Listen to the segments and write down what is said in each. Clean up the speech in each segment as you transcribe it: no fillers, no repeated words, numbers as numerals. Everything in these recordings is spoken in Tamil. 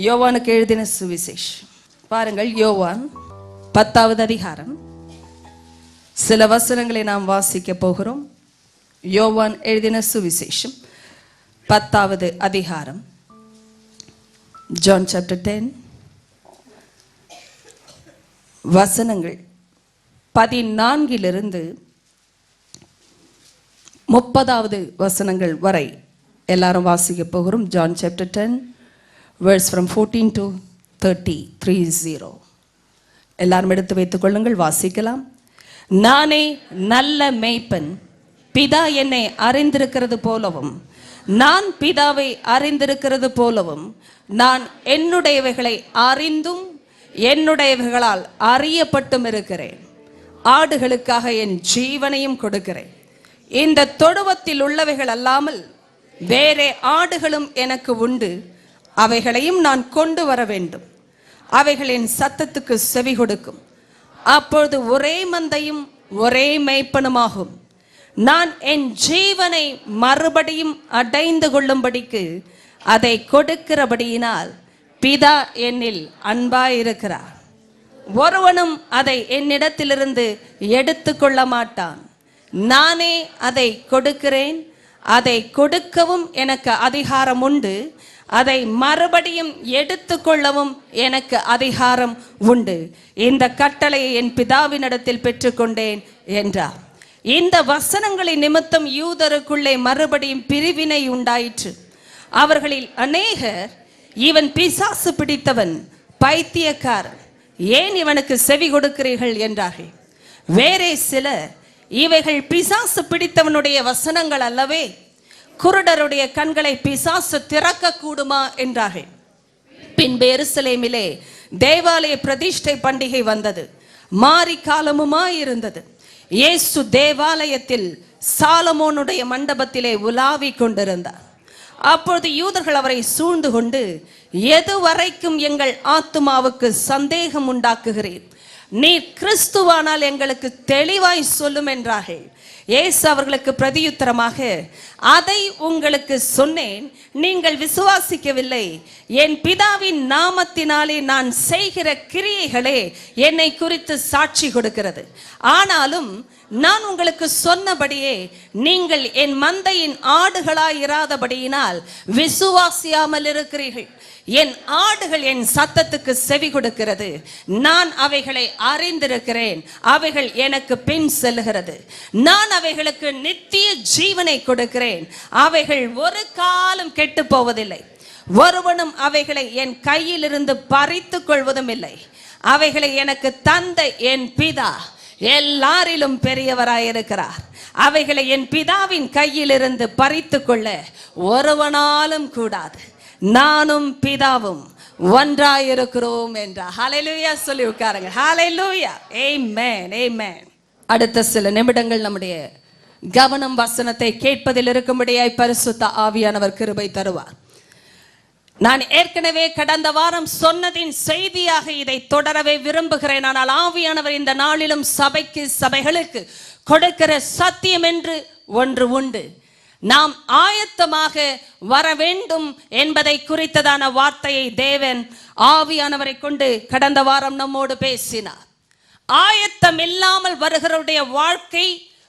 யோவானுக்கு எழுதின சுவிசேஷம் பாருங்கள். யோவான் 10வது அதிகாரம் சில வசனங்களை நாம் வாசிக்க போகிறோம். யோவான் எழுதின சுவிசேஷம் 10வது அதிகாரம், John chapter 10, வசனங்கள் 14 30வது வசனங்கள் வரை எல்லாரும் வாசிக்க போகிறோம். John chapter 10 verse from 14 to 30. எல்லாரும் எடுத்து வைத்துக் கொள்ளுங்கள், வாசிக்கலாம். நானே நல்ல மேய்ப்பன், பிதா என்னை அறிந்திருக்கிறது போலவும் நான் பிதாவை அறிந்திருக்கிறது போலவும் நான் என்னுடையவைகளை அறிந்தும் என்னுடையவைகளால் அறியப்பட்டும் இருக்கிறேன். ஆடுகளுக்காக என் ஜீவனையும் கொடுக்கிறேன். இந்த தொழுவத்தில் உள்ளவைகள் அல்லாமல் வேறே ஆடுகளும் எனக்கு உண்டு, அவைகளையும் நான் கொண்டு வர வேண்டும். அவைகளின் சத்தத்துக்கு செவி கொடுக்கும். அப்பொழுது ஒரே மந்தையும் ஒரே மேய்ப்பனுமாகும். நான் என் ஜீவனை மறுபடியும் அடைந்து கொள்ளும்படிக்கு அதை கொடுக்கிறபடியினால் பிதா என்னில் அன்பாயிருக்கிறார். ஒருவனும் அதை என்னிடத்திலிருந்து எடுத்து கொள்ள மாட்டான். நானே அதை கொடுக்கிறேன். அதை கொடுக்கவும் எனக்கு அதிகாரம் உண்டு, அதை மறுபடியும் எடுத்துக்கொள்ளவும் எனக்கு அதிகாரம் உண்டு. இந்த கட்டளையை என் பிதாவினிடத்தில் பெற்றுக்கொண்டேன் என்றார். இந்த வசனங்களின் நிமித்தம் யூதருக்குள்ளே மறுபடியும் பிரிவினை உண்டாயிற்று. அவர்களில் அநேகர், இவன் பிசாசு பிடித்தவன், பைத்தியக்காரன், ஏன் இவனுக்கு செவி கொடுக்கிறீர்கள் என்றார்கள். வேறே சிலர், இவைகள் பிசாசு பிடித்தவனுடைய வசனங்கள் அல்லவே, குருடருடைய கண்களை பிசாசு திறக்க கூடுமா என்றார்கள். பின்பு எருசலேமிலே தேவாலய பிரதிஷ்டை பண்டிகை வந்தது. மாரி காலமுமாயிருந்தது. இயேசு தேவாலயத்தில் சாலமோனுடைய மண்டபத்திலே உலாவிக் கொண்டிருந்தார். அப்பொழுது யூதர்கள் அவரை சூழ்ந்து கொண்டு, எதுவரைக்கும் எங்கள் ஆத்துமாவுக்கு சந்தேகம் உண்டாக்குகிறீர்? நீர் கிறிஸ்துவானால் எங்களுக்கு தெளிவாய் சொல்லும் என்றார்கள். இயேசு அவர்களுக்கு பிரதியுத்தரமாக, அதை உங்களுக்கு சொன்னேன், நீங்கள் விசுவாசிக்கவில்லை. என் பிதாவின் நாமத்தினாலே நான் செய்கிற கிரியைகளே என்னை குறித்து சாட்சி கொடுக்கிறது. ஆனாலும் நான் உங்களுக்கு சொன்னபடியே நீங்கள் என் மந்தையின் ஆடுகளாயிராதபடியினால் விசுவாசியாமல் இருக்கிறீர்கள். என் ஆடுகள் என் சத்தத்துக்கு செவி கொடுக்கிறது. நான் அவைகளை அறிந்திருக்கிறேன். அவைகள் எனக்கு பின் செல்கிறது. நான் அவைகளுக்கு நித்திய ஜீவனை கொடுக்கிறேன். அவைகள் ஒரு காலம் கெட்டு போவதில்லை. ஒருவனும் அவைகளை என் கையிலிருந்து பறித்து கொள்வதும் இல்லை. அவைகளை எனக்கு தந்த என் பிதா எல்லாரிலும் பெரியவராயிருக்கிறார். அவைகளை என் பிதாவின் கையிலிருந்து பறித்து கொள்ள ஒருவனாலும் கூடாது. நானும் பிதாவும் ஒன்றாயிருக்கிறோம் என்றார். ஹல்லேலூயா சொல்லி உட்காருங்க. ஹல்லேலூயா, ஆமென், ஆமென். அடுத்த சில நிமிடங்கள் நம்முடைய கவனம் வசனத்தை கேட்பதில் இருக்கும்படியாய் பரிசுத்த ஆவியானவர் கிருபை தருவார். நான் ஏற்கனவே கடந்த வாரம் சொன்னதின் செய்தியாக இதை தொடரவே விரும்புகிறேன். ஆனால் ஆவியானவர் இந்த நாளிலும் சபைகளுக்கு கொடுக்கிற சத்தியம் என்று ஒன்று உண்டு. நாம் ஆயத்தமாக வர வேண்டும் என்பதை குறித்ததான வார்த்தையை தேவன் ஆவியானவரை கொண்டு கடந்த வாரம் நம்மோடு பேசினார். ஆயத்தம் இல்லாமல் வருகிறவருடைய வாழ்க்கை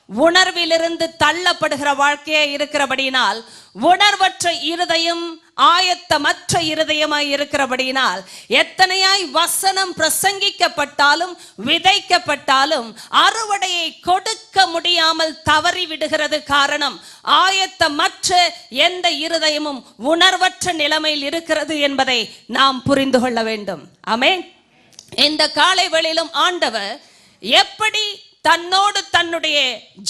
உணர்விலிருந்து தள்ளப்படுகிற வாழ்க்கையே இருக்கிறபடியினால், உணர்வற்ற இருதயம் ஆயத்தமற்ற இருதயமாய் இருக்கிறபடியினால், எத்தனையாய் வசனம் பிரசங்கிக்கப்பட்டாலும் விதைக்கப்பட்டாலும் அறுவடையை கொடுக்க முடியாமல் தவறி விடுகிறது. காரணம், ஆயத்தமற்ற எந்த இருதயமும் உணர்வற்ற நிலைமையில் இருக்கிறது என்பதை நாம் புரிந்து கொள்ள வேண்டும். ஆமென். இந்த காலை வேளையிலும் ஆண்டவர் எப்படி தன்னோடு தன்னுடைய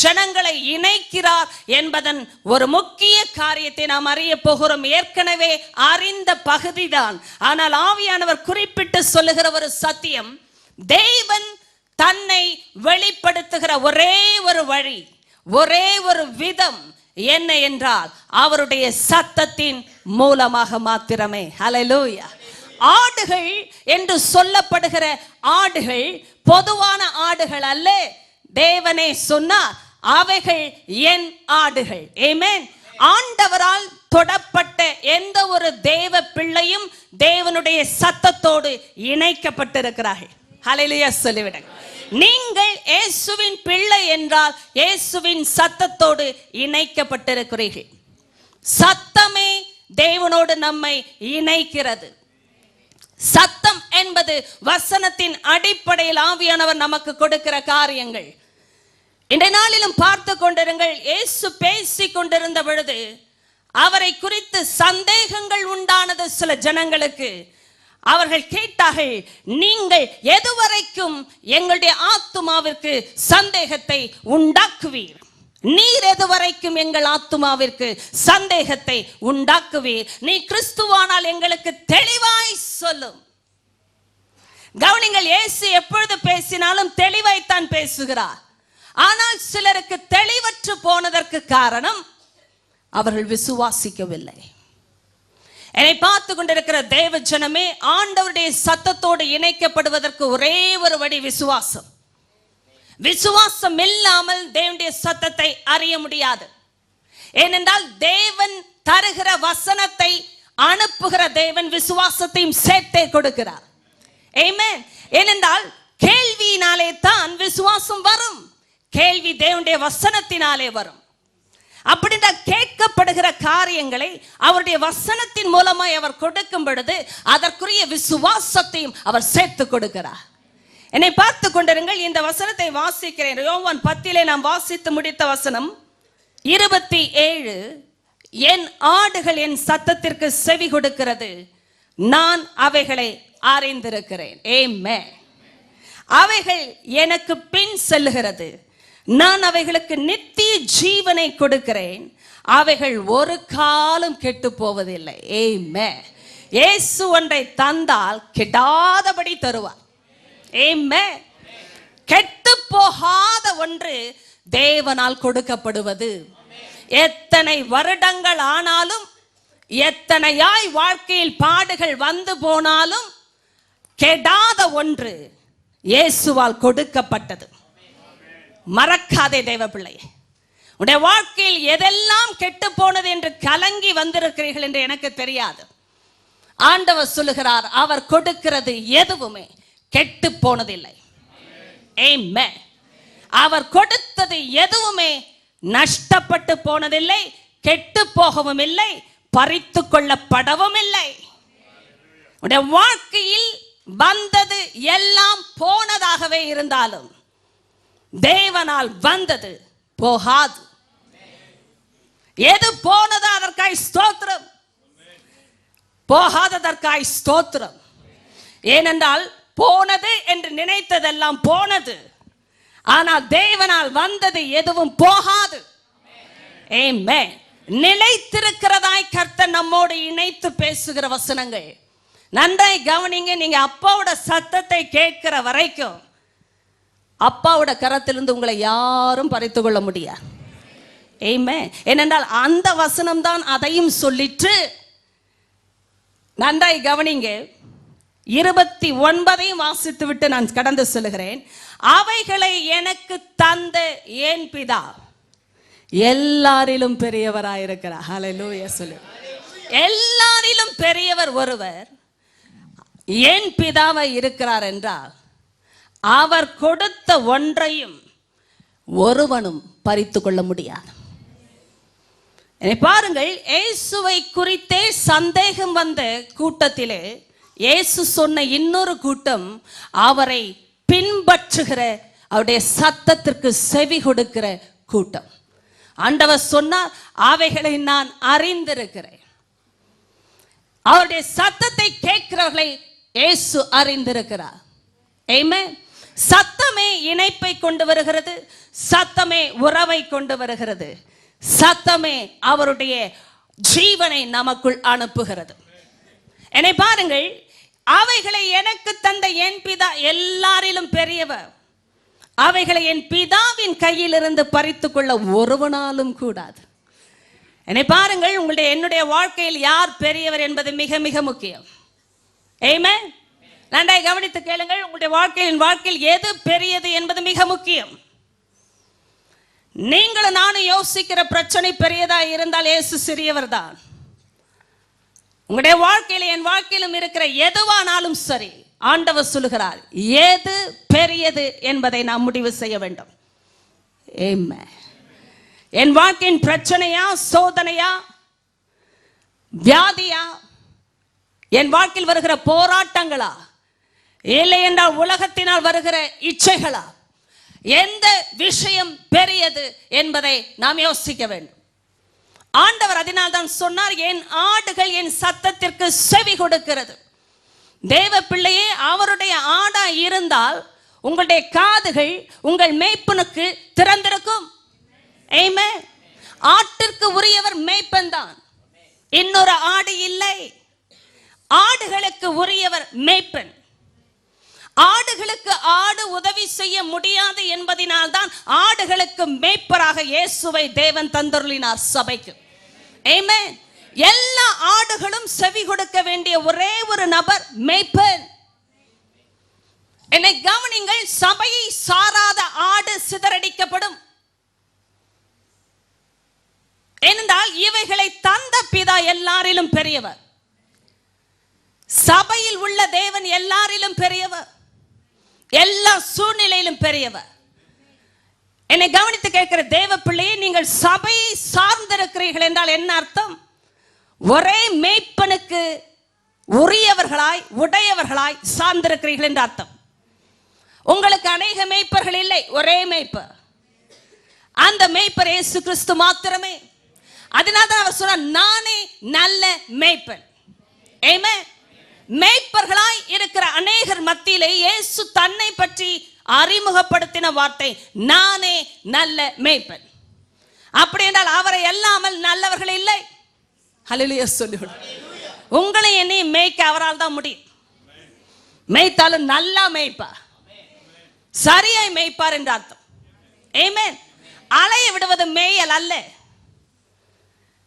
ஜனங்களை இணைக்கிறார் என்பதன் ஒரு முக்கிய காரியத்தை நாம் அறிய போகிறோம். ஏற்கனவே அறிந்த பகுதிதான். ஆனால் ஆவியானவர் குறிப்பிட்டு சொல்லுகிற ஒரு சத்தியம், தேவன் தன்னை வெளிப்படுத்துகிற ஒரே ஒரு வழி, ஒரே ஒரு விதம் என்ன என்றால் அவருடைய சத்தத்தின் மூலமாக மாத்திரமே. ஹல்லேலூயா. ஆடுகள் என்று சொல்லப்படுகிற ஆடுகள் பொதுவான ஆடுகள் அல்ல. தேவனே சொன்னார், அவைகள் என் ஆடுகள். ஆமென். ஆண்டவரால் தொடப்பட்ட எந்த ஒரு தேவ பிள்ளையும் தேவனுடைய சத்தத்தோடு இணைக்கப்பட்டிருக்கிறார்கள். ஹல்லேலூயா சொல்லிவிடுங்க. நீங்கள் இயேசுவின் பிள்ளை என்றால் இயேசுவின் சத்தத்தோடு இணைக்கப்பட்டிருக்கிறீர்கள். சத்தமே தேவனோடு நம்மை இணைக்கிறது. சத்தம் என்பது வசனத்தின் அடிப்படையில் ஆவியானவர் நமக்கு கொடுக்கிற காரியங்கள். இன்றைய நாளிலும் பார்த்து கொண்டிருங்கள். இயேசு பேசிக் கொண்டிருந்த பொழுது அவரை குறித்து சந்தேகங்கள் உண்டானது சில ஜனங்களுக்கு. அவர்கள் கேட்டார்கள், நீங்கள் எதுவரைக்கும் எங்களுடைய ஆத்துமாவிற்கு சந்தேகத்தை உண்டாக்குவீர்? நீர் எதுவரைக்கும் எங்கள் ஆத்துமாவிற்கு சந்தேகத்தை உண்டாக்குவீர்? நீ கிறிஸ்துவானால் எங்களுக்கு தெளிவாய் சொல்லும். கவனிங்கள், இயேசு எப்பொழுது பேசினாலும் தெளிவாய்த்தான் பேசுகிறார். ஆனால் சிலருக்கு தெளிவற்று போனதற்கு காரணம் அவர்கள் விசுவாசிக்கவில்லை. என்னை பார்த்து கொண்டிருக்கிற தேவ ஜனமே, ஆண்டவருடைய சத்தத்தோடு இணைக்கப்படுவதற்கு ஒரே ஒரு வழி விசுவாசம். விசுவாசம் இல்லாமல் தேவனுடைய சத்தத்தை அறிய முடியாது. ஏனென்றால் தேவன் தருகிற வசனத்தை அனுப்புகிற தேவன் விசுவாசத்தையும் சேர்த்தே கொடுக்கிறார். ஆமென். ஏனென்றால் கேள்வியினாலே தான் விசுவாசம் வரும். கேள்வி தேவனுடைய வசனத்தினாலே வரும். அப்படின்ற கேட்கப்படுகிற காரியங்களை அவருடைய வசனத்தின் மூலமாய் அவர் கொடுக்கும் பொழுது அதற்குரிய விசுவாசத்தையும் அவர் சேர்த்து கொடுக்கிறார். என்னை பார்த்து கொண்டிருங்கள். இந்த வசனத்தை வாசிக்கிறேன். யோவான் 10 நாம் வாசித்து முடித்த வசனம் 27. என் ஆடுகள் என் சத்தத்திற்கு செவி கொடுக்கிறது, நான் அவைகளை அறிந்திருக்கிறேன். ஆமென். அவைகள் எனக்கு பின் செல்லுகிறது, நான் அவைகளுக்கு நித்திய ஜீவனை கொடுக்கிறேன், அவைகள் ஒரு காலம் கெட்டு போவதில்லை. ஆமென். இயேசு ஒன்றை தந்தால் கெடாதபடி தருவார். ஆமென். கெட்டு போகாத ஒன்று தேவனால் கொடுக்கப்படுவது. எத்தனை வருடங்கள் ஆனாலும், எத்தனையாய் வாழ்க்கையில் பாடுகள் வந்து போனாலும், கெடாத ஒன்று இயேசுவால் கொடுக்கப்பட்டது. மறக்காதே தேவ பிள்ளையே, உடைய வாழ்க்கையில் எதெல்லாம் கெட்டு போனது என்று கலங்கி வந்திருக்கிறீர்கள் என்று எனக்கு தெரியாது. ஆண்டவர் சொல்லுகிறார், அவர் கொடுக்கிறது எதுவுமே கெட்டு போனதில்லை. ஆமென். அவர் கொடுத்தது எதுவுமே நஷ்டப்பட்டு போனதில்லை, கெட்டு போகவும் இல்லை, பறித்து கொள்ளப்படவும் இல்லை. உடைய வாழ்க்கையில் வந்தது எல்லாம் போனதாகவே இருந்தாலும் தேவனால் வந்தது போகாது. எது போனதோ அதற்காய் ஸ்தோத்திரம், போகாததற்காய் ஸ்தோத்திரம். ஏனென்றால் போனது என்று நினைத்ததெல்லாம் போனது, ஆனால் தேவனால் வந்தது எதுவும் போகாது. ஆமென். நிலைத்திருக்கிறதாய் கர்த்தர் நம்மோடு இணைத்து பேசுகிற வசனங்கள். நன்றாய் கவனிங்க. நீங்க அப்பாவோட சத்தத்தை கேட்கிற வரைக்கும் அப்பாவோட கரத்திலிருந்து உங்களை யாரும் பறித்து கொள்ள முடியாது. ஆமென். ஏனென்றால் அந்த வசனம் தான் அதையும் சொல்லிட்டு. நன்றாய் கவனிங்க. 29 வாசித்து விட்டு நான் கடந்து செல்கிறேன். அவைகளை எனக்கு தந்த என் பிதா எல்லாரிலும் பெரியவராயிருக்கிறார். ஹல்லேலூயா சொல்லு. எல்லாரிலும் பெரியவர் ஒருவர் என் பிதாவை இருக்கிறார் என்றால் அவர் கொடுத்த ஒன்றையும் ஒருவனும் பறித்து கொள்ள முடியாது. பாருங்கள், இயேசுவை குறித்தே சந்தேகம் வந்த கூட்டத்திலே இயேசு சொன்ன இன்னொரு கூட்டம் அவரை பின்பற்றுகிற, அவருடைய சத்தத்திற்கு செவி கொடுக்கிற கூட்டம். ஆண்டவர் சொன்னார், அவைகளை நான் அறிந்திருக்கிறேன். அவருடைய சத்தத்தை கேட்கிறவர்களை இயேசு அறிந்திருக்கிறார். ஆமென். சத்தமே இணைப்பை கொண்டு வருகிறது, சத்தமே உறவை கொண்டு வருகிறது, சத்தமே அவருடைய ஜீவனை நமக்குள் அனுப்புகிறது. என்னை பாருங்கள், அவைகளை எனக்கு தந்த என் பிதா எல்லாரிலும் பெரியவர், அவைகளை என் பிதாவின் கையில் இருந்து பறித்து கொள்ள ஒருவனாலும் கூடாது. என்னை பாருங்கள், என்னுடைய வாழ்க்கையில் யார் பெரியவர் என்பது மிக மிக முக்கியம். ஆமென். நன்றாய் கவனித்து கேளுங்கள். உங்களுடைய வாழ்க்கையில் எது பெரியது என்பது மிக முக்கியம். நீங்களும் நானும் யோசிக்கிற பிரச்சனை பெரியதா இருந்தால் இயேசு சிறியவர் தான். உங்களுடைய வாழ்க்கையில என் வாழ்க்கையிலும் இருக்கிற எதுவானாலும் சரி, ஆண்டவர் சொல்லுகிறார் எது பெரியது என்பதை நாம் முடிவு செய்ய வேண்டும். ஆமென். என் வாழ்க்கையின் பிரச்சனையா, சோதனையா, வியாதியா, என் வாழ்க்கையில் வருகிற போராட்டங்களா, இல்லை என்றால் உலகத்தினால் வருகிற இச்சைகளா, எந்த விஷயம் பெரியது என்பதை நாம் யோசிக்க வேண்டும். ஆண்டவர் அதனால் தான் சொன்னார், என் ஆடுகள் என் சத்தத்திற்கு செவி கொடுக்கிறது. தேவ பிள்ளையே, அவருடைய ஆடா இருந்தால் உங்களுடைய காதுகள் உங்கள் மேய்ப்பனுக்கு திறந்திருக்கும். ஆமென். ஆட்டிற்கு உரியவர் மேய்ப்பன் தான், இன்னொரு ஆடு இல்லை. ஆடுகளுக்கு உரியவர் மேய்ப்பன். ஆடுகளுக்கு ஆடு உதவி செய்ய முடியாது என்பதனால் தான் ஆடுகளுக்கு மேய்ப்பராக இயேசுவை தேவன் தந்தருளினார் சபைக்கு. ஆமென். எல்லா ஆடுகளும் செவி கொடுக்க வேண்டிய ஒரே ஒரு நபர் மேய்ப்பன். என்னை கவனிங்கள், சபையை சாராத ஆடு சிதறடிக்கப்படும். ஏனென்றால் இவைகளை தந்த பிதா எல்லாரிலும் பெரியவர். சபையில் உள்ள தேவன் எல்லாரிலும் பெரியவர், எல்லா சூழ்நிலையிலும் பெரியவர். என்னை கவனித்து கேட்கிற தேவ பிள்ளையே, நீங்கள் சபையை சார்ந்திருக்கிறீர்கள் என்றால் என்ன அர்த்தம்? ஒரே மேய்ப்பனுக்கு உரியவர்களாய் உடையவர்களாய் சார்ந்திருக்கிறீர்கள் என்று அர்த்தம். உங்களுக்கு அநேக மேய்ப்பர்கள் இல்லை, ஒரே மேய்ப்பர். அந்த மேய்ப்பர் இயேசு கிறிஸ்து மாத்திரமே. அதனால்தான் அவர் சொன்னார், நானே நல்ல மேய்ப்பன். ஆமென். மேய்ப்பர்களாய் இருக்கிற அநேகர் மத்தியிலே இயேசு தன்னை பற்றி அறிமுகப்படுத்தின வார்த்தை நானே நல்ல மேய்ப்பன். அப்படி என்றால் அவரை அல்லாமல் நல்லவர்கள் இல்லை. ஹல்லேலூயா சொல்லுங்கள். உங்களை என்னை மேய்க்க அவரால் தான் முடியும். மேய்த்தாலும் நல்லா மேய்ப்பார், சரியாய் மேய்ப்பார் என்று அர்த்தம். ஆமென். அலைய விடுவது மேயல் அல்ல,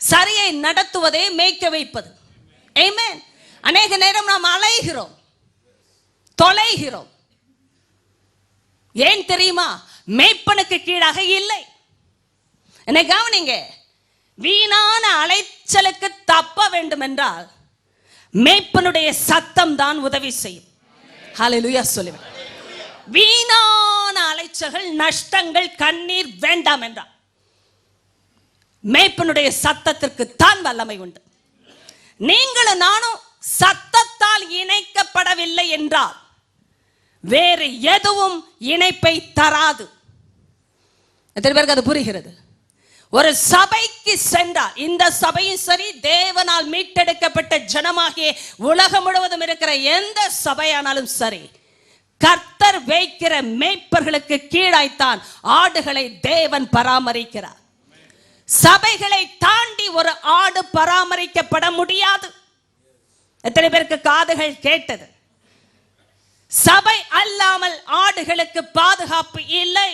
சரியை நடத்துவதே மேய்க்க வைப்பது. ஆமென். அநேக நேரம் நாம் அலைகிறோம், தொலைகிறோம். ஏன் தெரியுமா? மேய்ப்பனுக்கு கீழாக இல்லை. என்னை கவனிங்க, வீணான அலைச்சலுக்கு தப்ப வேண்டும் என்றால் மேய்ப்பனுடைய சத்தம் தான் உதவி செய்யும். ஹல்லேலூயா சொல்லுவேன். வீணான அலைச்சல்கள், நஷ்டங்கள், கண்ணீர் வேண்டாம் என்றால் மேய்ப்பனுடைய சத்தத்திற்கு தான் வல்லமை உண்டு. நீங்களும் நானும் சத்தத்தால் இணைக்கப்படவில்லை என்றால் வேறு எதுவும் இணைப்பை தராது. எத்தனை பேருக்கு அது புரிகிறது? ஒரு சபைக்கு சென்றால், இந்த சபையும் சரி, தேவனால் மீட்டெடுக்கப்பட்ட ஜனமாகிய உலகம் முழுவதும் இருக்கிற எந்த சபையானாலும் சரி, கர்த்தர் வைக்கிற மேய்ப்பர்களுக்கு கீழாய்த்தான் ஆடுகளை தேவன் பராமரிக்கிறார். சபைகளை தாண்டி ஒரு ஆடு பராமரிக்கப்பட முடியாது. எத்தனை பேருக்கு காதுகள் கேட்டது? சபை அல்லாமல் ஆடுகளுக்கு பாதுகாப்பு இல்லை.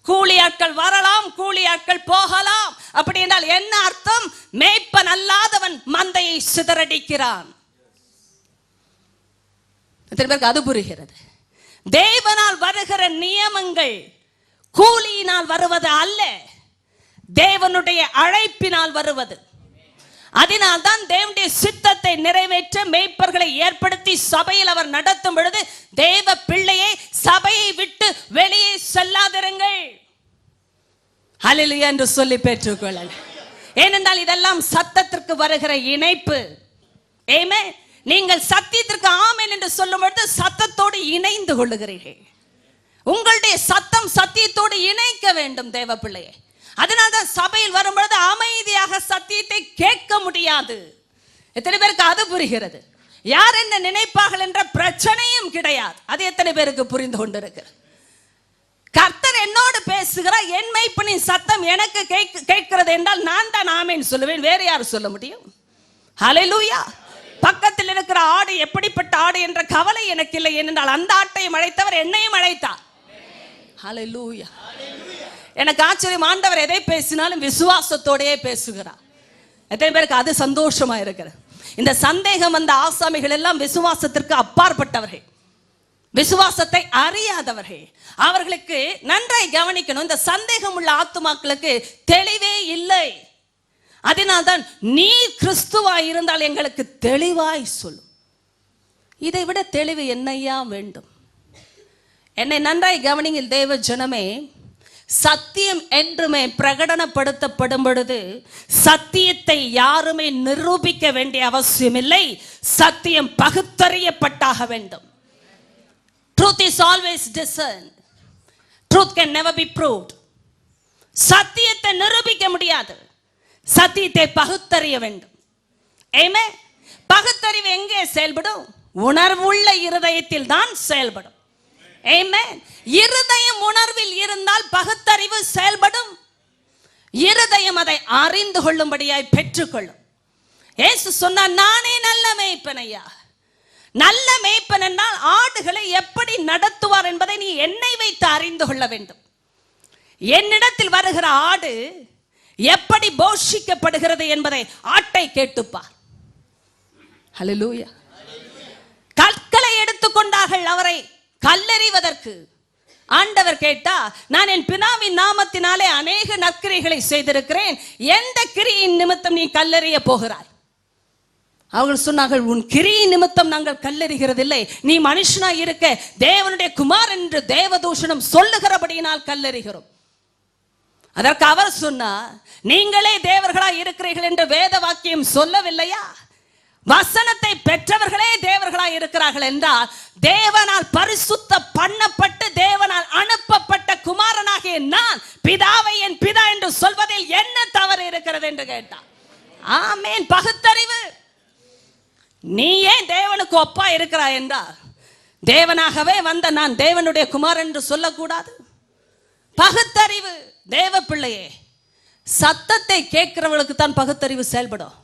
கூலியாட்கள் வரலாம், கூலியாட்கள் போகலாம். அப்படி என்றால் என்ன அர்த்தம்? மேய்ப்பன் அல்லாதவன் மந்தையை சிதறடிக்கிறான். எத்தனை பேருக்கு அது புரிகிறது? தேவனால் வருகிற நியமங்கள் கூலியினால் வருவது அல்ல, தேவனுடைய அழைப்பினால் வருவது. அதனால் தான் தேவனுடைய சித்தத்தை நிறைவேற்ற மேய்ப்பர்களை ஏற்படுத்தி சபையில் அவர் நடத்தும் பொழுது, தேவ பிள்ளையை சபையை விட்டு வெளியே செல்லாதிருங்கள் ஹல்லேலூயா என்று சொல்லி பெற்றுக்கொள்ளல். ஏனென்றால் இதெல்லாம் சத்தத்திற்கு வருகிற இணைப்பு. ஆமென். நீங்கள் சத்தியத்திற்கு ஆமென் என்று சொல்லும் பொழுது சத்தத்தோடு இணைந்து கொள்ளுகிறீர்கள். உங்களுடைய சத்தம் சத்தியத்தோடு இணைக்க வேண்டும் தேவ பிள்ளையை. அதனால்தான் சபையில் வரும்பொழுது அமைதியாக சத்தியத்தை கேட்க முடியாது. எத்தனை பேருக்கு அது புரிகிறது? யார் என்ன நினைப்பார்கள் என்ற பிரச்சனையும் கிடையாது. அது எத்தனை பேருக்கு புரிந்து கொண்டிருக்கிறது? கர்த்தர் என்னோடு பேசுகிறார், என் மேய்ப்பனின் சத்தம் எனக்கு கேட்கிறது என்றால் நான் தான் ஆமென் சொல்லுவேன். வேற யார் சொல்ல முடியும்? ஹல்லேலூயா. பக்கத்தில் இருக்கிற ஆடு எப்படிப்பட்ட ஆடு என்ற கவலை எனக்கு இல்லை. ஏனென்றால் அந்த ஆட்டையும் அழைத்தவர் என்னையும் அழைத்தார். ஹல்லேலூயா. எனக்கு ஆச்சரியம், ஆண்டவர் எதை பேசினாலும் விசுவாசத்தோடையே பேசுகிறார். எத்தனை பேருக்கு அது சந்தோஷமா இருக்கிறது? இந்த சந்தேகம் வந்த ஆசாமிகள் எல்லாம் விசுவாசத்திற்கு அப்பாற்பட்டவர்கள், விசுவாசத்தை அறியாதவர்கள். அவர்களுக்கு நன்றாய் கவனிக்கணும், இந்த சந்தேகம் உள்ள ஆத்துமாக்களுக்கு தெளிவே இல்லை. அதனால்தான் நீ கிறிஸ்துவாய் இருந்தால் எங்களுக்கு தெளிவாய் சொல்லும். இதை விட தெளிவு என்னையா வேண்டும்? என்னை நன்றாய் கவனிங்கள் தேவ ஜனமே. சத்தியம் என்றுமே பிரகடனப்படுத்தப்படும் பொழுது சத்தியத்தை யாருமே நிரூபிக்க வேண்டிய அவசியம் இல்லை. சத்தியம் பகுத்தறியப்பட்டாக வேண்டும். Truth is always discerned. Truth can never be proved. சத்தியத்தை நிரூபிக்க முடியாது, சத்தியத்தை பகுத்தறிய வேண்டும். ஆமென். பகுத்தறிவு எங்கே செயல்படும்? உணர்வுள்ள இருதயத்தில் தான் செயல்படும். ஆமென். இருதயம் உணர்வில் இருந்தால் பகுத்தறிவு செயல்படும். இருதயம் அதை அறிந்து கொள்ளும்படியாய் பெற்றுக்கொள்ளும். இயேசு சொன்னார், நானே நல்ல மேய்ப்பன் ஐயா. நல்ல மேய்ப்பன் என்றால் ஆடுகளை எப்படி நடத்துவார் என்பதை நீ என்னை வைத்து அறிந்து கொள்ள வேண்டும். என்னிடத்தில் வருகிற ஆடு எப்படி போஷிக்கப்படுகிறது என்பதை ஆட்டை கேட்டுப்பார். ஹல்லேலூயா. கற்களை எடுத்துக்கொண்டார்கள் அவரை கல்லெறிவதற்கு. ஆண்டவர் கேட்டா, நான் என் பிதாவின் நாமத்தினாலே அநேக நற்கிரிகளை செய்திருக்கிறேன், எந்த கிரியின் நிமித்தம் நீ கல்லெறிய போகிறாய்? அவர்கள் சொன்னார்கள், உன் கிரியின் நிமித்தம் நாங்கள் கல்லெறிகிறதில்லை, நீ மனுஷனாய் இருக்க தேவனுடைய குமார் என்று தேவதூஷணம் சொல்லுகிறபடியினால் கல்லெறிகிறோம். அதற்கு அவர் சொன்னார், நீங்களே தேவர்களாய் இருக்கிறீர்கள் என்று வேத வாக்கியம் சொல்லவில்லையா? வசனத்தை பெற்றவர்களே தேவர்களாய் இருக்கிறார்கள் என்றால் தேவனால் பரிசுத்த பண்ணப்பட்டு தேவனால் அனுப்பப்பட்ட குமாரனாகிய நான் பிதாவை என் பிதா என்று சொல்வதில் என்ன தவறு இருக்கிறது என்று கேட்டார். ஆமென். பகுத்தறிவு. நீ ஏன் தேவனுக்கு ஒப்பா இருக்கிறாய் என்றால் தேவனாகவே வந்த நான் தேவனுடைய குமாரன் என்று சொல்லக்கூடாது. பகுத்தறிவு. தேவ பிள்ளையே, சத்தத்தை கேட்கிறவர்களுக்கு தான் பகுத்தறிவு செயல்படும்.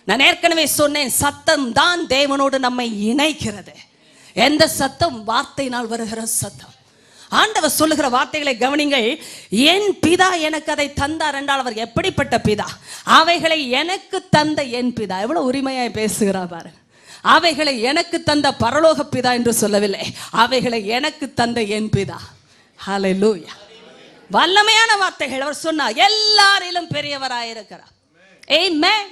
நான் ஏற்கனவே சொன்னேன், சத்தம் தான் தேவனோடு நம்மை இணைக்கிறது. எந்த சத்தம்? வார்த்தையினால் வருகிற சத்தம். ஆண்டவர் சொல்லுகிற வார்த்தைகளை கவனிங்கள். என் பிதா எனக்கு அதை தந்தார் என்றால் அவர் எப்படிப்பட்ட பிதா? அவைகளை எனக்கு தந்த என் பிதா. எவ்வளவு உரிமையாய் பேசுகிறார் பாரு. அவைகளை எனக்கு தந்த பரலோக பிதா என்று சொல்லவில்லை, அவைகளை எனக்கு தந்த என் பிதா. ஹல்லேலூயா. வல்லமையான வார்த்தைகள். அவர் சொன்னார், எல்லாரிலும் பெரியவராயிருக்கிறார். ஆமென்.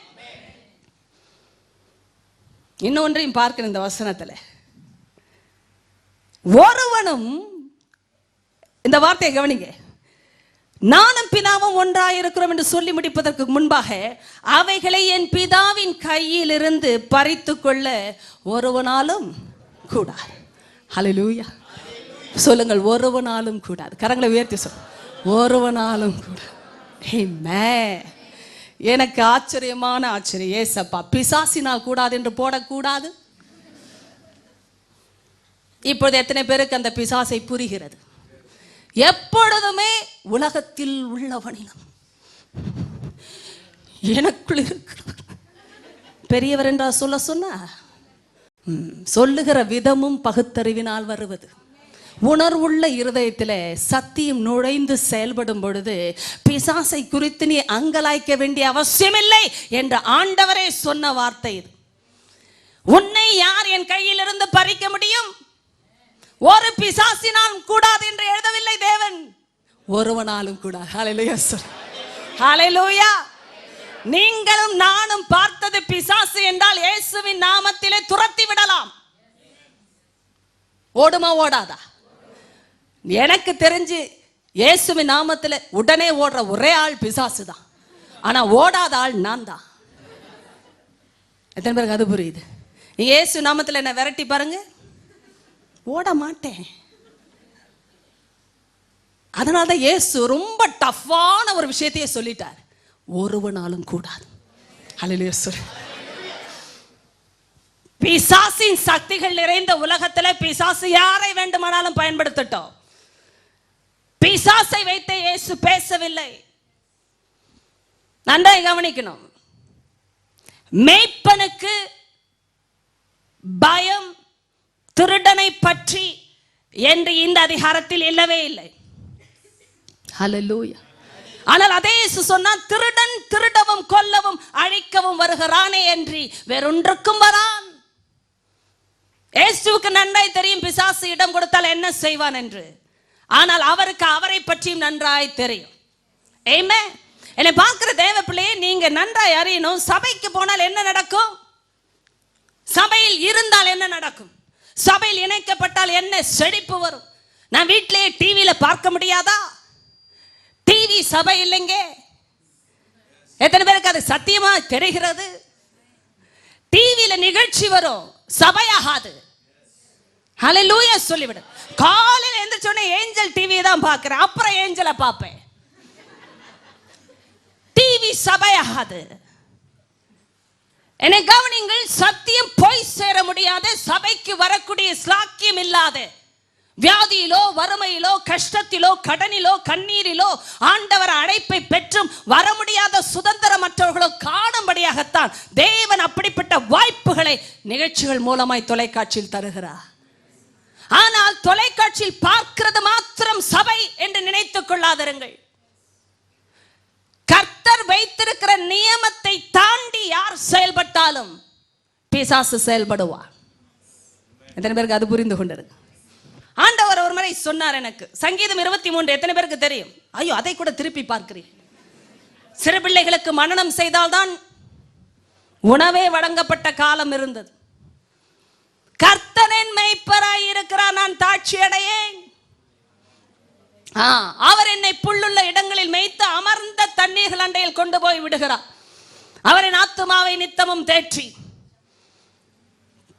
இன்னொன்றையும் பார்க்கிற இந்த வசனத்துல, ஒருவனும், இந்த வார்த்தையை கவனிங்க, நானும் பிதாவும் ஒன்றாயிருக்கிறோம் என்று சொல்லி முடிப்பதற்கு முன்பாக அவைகளை என் பிதாவின் கையில் இருந்து பறித்து கொள்ள ஒருவனாலும் கூடாது. ஹல்லேலூயா. சொல்லுங்கள், ஒருவனாலும் கூடாது. கரங்களை உயர்த்தி சொல், ஒருவனாலும் கூடாது. ஆமென். எனக்கு ஆச்சரியமான ஆச்சரியம். ஏசப்பா, பிசாசினால் கூடாது என்று போடக்கூடாது. இப்பொழுது எத்தனை பேருக்கு அந்த பிசாசை புரிகிறது? எப்பொழுதுமே உலகத்தில் உள்ளவனிலும் எனக்குள் இருக்கிறவர் பெரியவர் என்றால் சொன்ன சொல்லுகிற விதமும் பகுத்தறிவினால் வருவது. உணர்வுள்ள இருதயத்தில் சத்தியம் நுழைந்து செயல்படும் பொழுது பிசாசை குறித்து நீ அங்கலாய்க்க வேண்டிய அவசியமில்லை என்று ஆண்டவரே சொன்ன வார்த்தை இது. உன்னை யார் என் கையில் இருந்து பறிக்க முடியும்? ஒரு பிசாசினாலும் கூடாது என்று எழுதவில்லை தேவன், ஒருவனாலும் கூடாது. ஹல்லேலூயா. ஹல்லேலூயா. நீங்களும் நானும் பார்த்தது பிசாசு என்றால் இயேசுவின் நாமத்திலே துரத்தி விடலாம். ஓடுமா ஓடாதா? எனக்கு தெரிஞ்சு இயேசுவின் நாமத்தில் உடனே ஓடுற ஒரே ஆள் பிசாசு தான். ஆனா ஓடாத ஆள் நான் தான். எத்தனை பேருக்கு அது புரியுது? இயேசு நாமத்தில் என்ன விரட்டி பாருங்க, ஓட மாட்டேன். அதனால்தான் இயேசு ரொம்ப டஃப்பான ஒரு விஷயத்தையே சொல்லிட்டார், ஒருவனாலும் கூடாது. ஹல்லேலூயா. பிசாசின் சக்திகள் நிறைந்த உலகத்தில் பிசாசு யாரை வேண்டுமானாலும் பயன்படுத்தட்டும். பிசாசை வைத்து இயேசு பேசவில்லை. நன்றாய் கவனிக்கணும். மேய்ப்பனுக்கு பயம் திருடனை பற்றி என்று இந்த அதிகாரத்தில் இல்லவே இல்லை. ஹல்லேலூயா. ஆனால் அதே இயேசு சொன்னார், திருடன் திருடவும் கொல்லவும் அழிக்கவும் வருகிறானே என்று வேறொன்றுக்கும் வரான். இயேசுவுக்கு நன்றாய் தெரியும் பிசாசு இடம் கொடுத்தால் என்ன செய்வான் என்று. ஆனால் அவருக்கு அவரை பற்றியும் நன்றாய் தெரியும். ஆமென். என்னை பார்க்கிற தேவ பிள்ளையே, நீங்க நன்றாய் அறியணும், சபைக்கு போனால் என்ன நடக்கும், சபையில் இருந்தால் என்ன நடக்கும், சபையில் இணைக்கப்பட்டால் என்ன செழிப்பு வரும். நான் வீட்டிலேயே டிவியில பார்க்க முடியாதா? டிவி சபை இல்லைங்க. எத்தனை பேருக்கு அது சத்தியமா தெரிகிறது? டிவியில நிகழ்ச்சி வரும், சபையாகாது. ஹல்லேலூயா சொல்லிவிடு. காலையில் எந்திரிச்ச உடனே ஏஞ்சல் டிவி தான் பார்க்கிறேன், அப்புறம் ஏஞ்சலை பார்ப்பேன். டிவி சபையாகாது. என்னை கவனிங்கள், சத்தியம் போய் சேர முடியாத, சபைக்கு வரக்கூடிய ஸ்லாக்கியம் இல்லாத, வியாதியிலோ வறுமையிலோ கஷ்டத்திலோ கடனிலோ கண்ணீரிலோ ஆண்டவர் அழைப்பை பெற்றும் வர முடியாத சுதந்திரமற்றவர்களோ காணும்படியாகத்தான் தேவன் அப்படிப்பட்ட வாய்ப்புகளை நிகழ்ச்சிகள் மூலமாய் தொலைக்காட்சியில் தருகிறார். ஆனால் தொலைக்காட்சியில் பார்க்கிறது மாத்திரம் சபை என்று நினைத்துக் கொள்ளாதிருங்கள். கர்த்தர் வைத்திருக்கிற நியமத்தை தாண்டி யார் செயல்பட்டாலும் பிசாசு செயல்படுவார். எத்தனை பேருக்கு அது புரிந்து கொண்டிருக்கு? ஆண்டவர் ஒரு முறை சொன்னார் எனக்கு, சங்கீதம் 23 எத்தனை பேருக்கு தெரியும்? ஐயோ, அதை கூட திருப்பி பார்க்கிறேன். சிறு பிள்ளைகளுக்கு மனனம் செய்தால்தான் உணவே வழங்கப்பட்ட காலம் இருந்தது. கர்த்தனின் மேய்ப்பராய் இருக்கிறார், நான் தாட்சி அடையேன். அவர் என்னை புல்லுள்ள இடங்களில் மேய்த்து அமர்ந்த தண்ணீர்கள் அண்டையில் கொண்டு போய் விடுகிறார். அவரின் ஆத்துமாவை நித்தமும் தேற்றி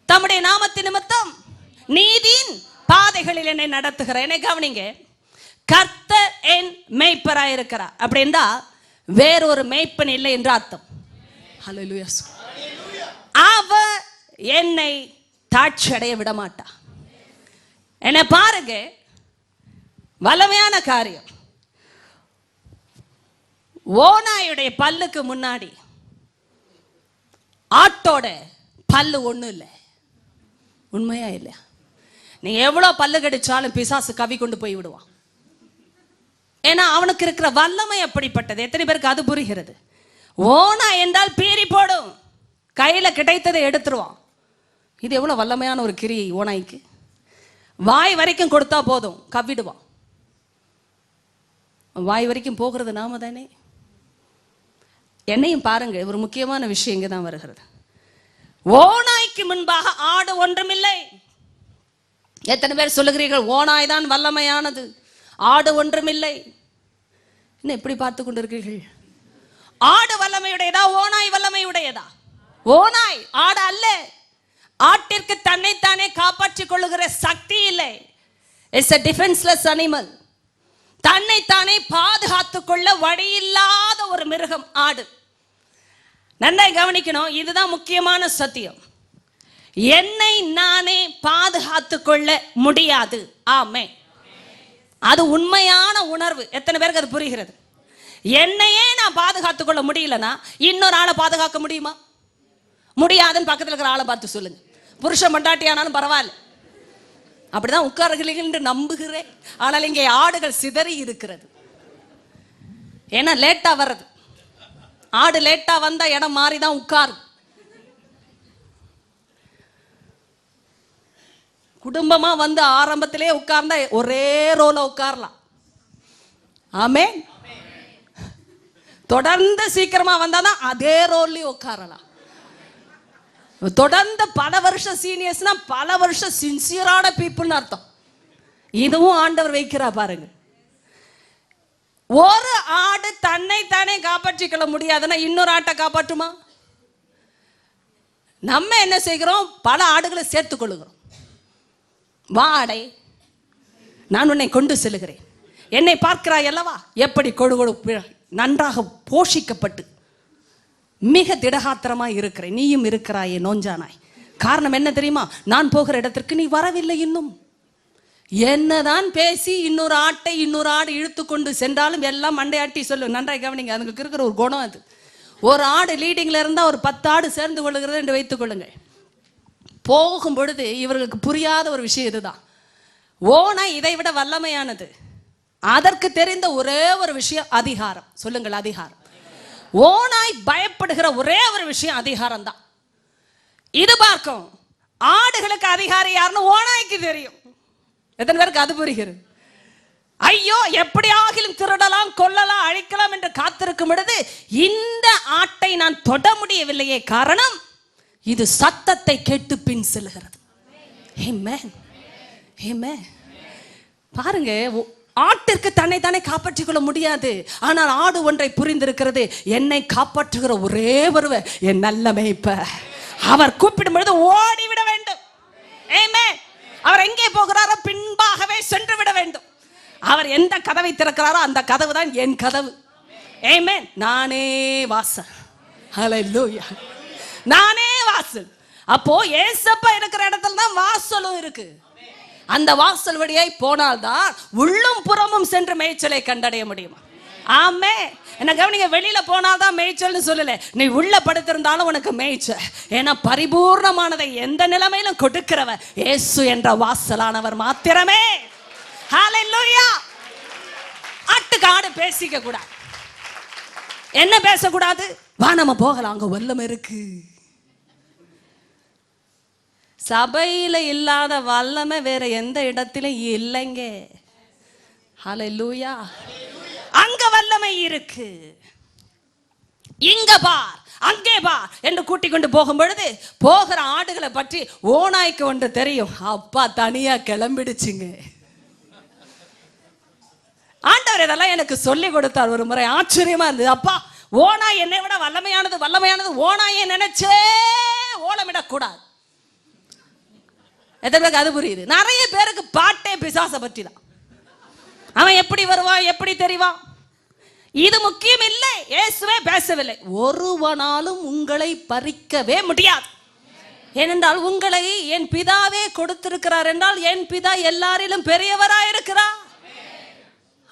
தம்முடைய நாமத்தின் நிமித்தம் நீதியின் பாதைகளில் என்னை நடத்துகிறார். என்னை கவனிங்க, கர்த்தர் என் மேய்ப்பராய் இருக்கிறார் அப்படின்னா வேறொரு மேய்ப்பன் இல்லை என்று அர்த்தம். ஹல்லேலூயா. அவர் என்னை தாட்சி அடைய விட மாட்டா. என்னை பாருங்க, வல்லமையான காரியம். ஓநாயுடைய பல்லுக்கு முன்னாடி ஆட்டோட பல்லு ஒண்ணும் இல்லை. உண்மையா இல்லையா? நீங்க எவ்வளவு பல்லு கடிச்சாலும் பிசாசு கவி கொண்டு போய் விடுவான். ஏன்னா அவனுக்கு இருக்கிற வல்லமை அப்படிப்பட்டது. எத்தனை பேருக்கு அது புரிகிறது? ஓனா என்றால் பீறி போடும், கையில கிடைத்ததை எடுத்துருவான். இது எவ்வளவு வல்லமையான ஒரு கிரியை ஓனாய்க்கு. வாய் வரைக்கும் கொடுத்தா போதும், கவ்விடுவான். வாய் வரைக்கும் போகிறது நாம தானே. என்னையும் பாருங்க, ஒரு முக்கியமான விஷயம் இங்கே தான் வருகிறது. ஓநாய்க்கு முன்பாக ஆடு ஒன்றுமில்லை. எத்தனை பேர் சொல்லுகிறீர்கள் ஓநாய் தான் வல்லமையானது, ஆடு ஒன்றுமில்லை? என்ன எப்படி பார்த்து கொண்டிருக்கிறீர்கள்? ஆடு வல்லமையுடையதா, ஓநாய் வல்லமையுடையதா? ஓநாய், ஆடு அல்ல. ஆட்டிற்கு தன்னைத்தானே காப்பாற்றிக் கொள்ளுகிற சக்தி இல்லை. It's a defenseless animal. தன்னைத்தானே பாதுகாத்துக் கொள்ள வழியில்லாத ஒரு மிருகம் ஆடு. நன்றாய் கவனிக்கணும், இதுதான் முக்கியமான சத்தியம். என்னை நானே பாதுகாத்துக் கொள்ள முடியாது. ஆமென். அது உண்மையான உணர்வு. எத்தனை பேருக்கு அது புரிகிறது? என்னையே நான் பாதுகாத்துக் கொள்ள முடியலன்னா இன்னொரு ஆளை பாதுகாக்க முடியுமா? முடியாதுன்னு பக்கத்தில் இருக்கிற ஆளை பார்த்து சொல்லுங்க. புருஷன் மண்டாட்டி ஆனாலும் பரவாயில்ல, அப்படிதான் உட்காருகிறீர்கள் என்று நம்புகிறேன். ஆனால் இங்கே ஆடுகள் சிதறி இருக்கிறது. ஏன்னா லேட்டா வர்றது. ஆடு லேட்டா வந்தா இடம் மாறிதான் உட்காரும். குடும்பமா வந்து ஆரம்பத்திலே உட்கார்ந்தா ஒரே ரோல உட்காரலாம். ஆமென். தொடர்ந்து சீக்கிரமா வந்தாதான் அதே ரோல்லயும் உட்காரலாம். தொடர்ந்து பல வருஷம் சீனியர்ஸ்னா பல வருஷம் சின்சியரான பீப்புள்னு அர்த்தம். இதுவும் ஆண்டவர் வைக்கிறா பாருங்க. ஒரு ஆடு தன்னை தானே காப்பாற்றிக்கொள்ள முடியாதுன்னா இன்னொரு ஆட்டை காப்பாற்றுமா? நம்ம என்ன செய்கிறோம்? பல ஆடுகளை சேர்த்துக் கொள்ளுகிறோம். வாடை, நான் உன்னை கொண்டு செல்லுகிறேன், என்னை பார்க்கிறாய் அல்லவா, எப்படி கொடு நன்றாக போஷிக்கப்பட்டு மிக திடகாத்திரமாய் இருக்கிறேன், நீயும் இருக்கிறாயே நோஞ்சானாய். காரணம் என்ன தெரியுமா? நான் போகிற இடத்திற்கு நீ வரவில்லை. இன்னும் என்னதான் பேசி இன்னொரு ஆட்டை இன்னொரு ஆடு இழுத்து கொண்டு சென்றாலும் எல்லாம் மண்டையாட்டி சொல்லு. நன்றாய் கவனிங்க, அதுங்களுக்கு இருக்கிற ஒரு குணம் அது. ஒரு ஆடு லீடிங்ல இருந்தா ஒரு 10 ஆடு சேர்ந்து கொள்ளுகிறது என்று வைத்துக் கொள்ளுங்கள். போகும் பொழுது இவர்களுக்கு புரியாத ஒரு விஷயம் இதுதான். ஓநாய் இதை விட வல்லமையானது. அதற்கு தெரிந்த ஒரே ஒரு விஷயம் அதிகாரம். சொல்லுங்கள், அதிகாரம். ஓநாய் பயப்படுகிற ஒரே ஒரு விஷயம் அதிகாரம் தான். இது பார்க்கும். ஆடுகளுக்கு அதிகாரி யாருன்னு ஓநாய்க்கு தெரியும். எத்தனை பேருக்கு அது புரிகிறது? ஐயோ எப்படியாகிலும் திருடலாம், கொல்லலாம், அழிக்கலாம் என்று காத்திருக்கும் பொழுது இந்த ஆட்டை நான் தொட முடியவில்லையே. காரணம், இது சத்தத்தை கேட்டு பின் செல்கிறது. ஆமென், ஆமென். பாருங்க, ஆட்டிற்கு தன்னை தானே காப்பாற்றிக் கொள்ள முடியாது. ஆனால் ஆடு ஒன்றை புரிந்திருக்கிறது, என்னை காப்பாற்றுகிற ஒரே ஒருவர் என் நல்ல மேய்ப்பர். அவர் கூப்பிடும் பொழுது ஓடிவிட வேண்டும். ஆமென். அவர் எங்கே போகிறாரோ பின்பாகவே சென்று விட வேண்டும். அவர் எந்த கதவை திறக்கிறாரோ அந்த கதவு தான் என் கதவு. ஆமென். நானே வாசல். ஹல்லேலூயா. நானே வாசல். அப்போ ஏசப்பா இருக்கிற இடத்துல தான் வாசலும் இருக்கு. அந்த வாசல் வழியாய் போனால்தான் உள்ளும் புறமும் சென்று மேய்ச்சலை கண்டடைய முடியும். ஆமென். என்ன கவனிங்க, வெளியில போனால்தான் மேய்ச்சல்னு சொல்லல, நீ உள்ள படுத்திருந்தாலும் உனக்கு மேய்ச்சல். ஏன்னா பரிபூர்ணமானதை எந்த நிலைமையிலும் கொடுக்கிறவர் இயேசு என்ற வாசலானவர் மாத்திரமே. ஹல்லேலூயா. ஆட்டுக்கு ஆடு பேசிக்க கூடாது. என்ன பேசக்கூடாது? வா நம்ம போகலாம், அங்க வல்லமை இருக்கு. சபையில இல்லாத வல்லமை வேற எந்த இடத்திலும் இல்லைங்க. ஹல்லேலூயா. அங்க வல்லமை இருக்கு. இங்க பார், அங்கே பார் என்று கூட்டிக் கொண்டு போகும் பொழுது போகிற ஆடுகளை பற்றி ஓநாய்க்கு ஒன்று தெரியும். அப்பா தனியா கிளம்பிடுச்சுங்க. ஆண்டவர் இதெல்லாம் எனக்கு சொல்லி கொடுத்தார் ஒரு முறை. ஆச்சரியமா இருந்தது. அப்பா, ஓனாய் என்னை விட வல்லமையானது, வல்லமையானது. ஓனாயை நினைச்சே ஓலமிடக்கூடாது. எத்தனை பேருக்கு அது புரியுது? நிறைய பேருக்கு பாட்டே பிசாசை பற்றி தான். அவன் எப்படி வருவான், எப்படி தெரிவான், இது முக்கியம் இல்லை. இயேசுவே பேசவில்லை, ஒருவனாலும் உங்களை பறிக்கவே முடியாது. ஏனென்றால் உங்களை என் பிதாவே கொடுத்திருக்கிறார் என்றால் என் பிதா எல்லாரிலும் பெரியவராயிருக்கிறார்.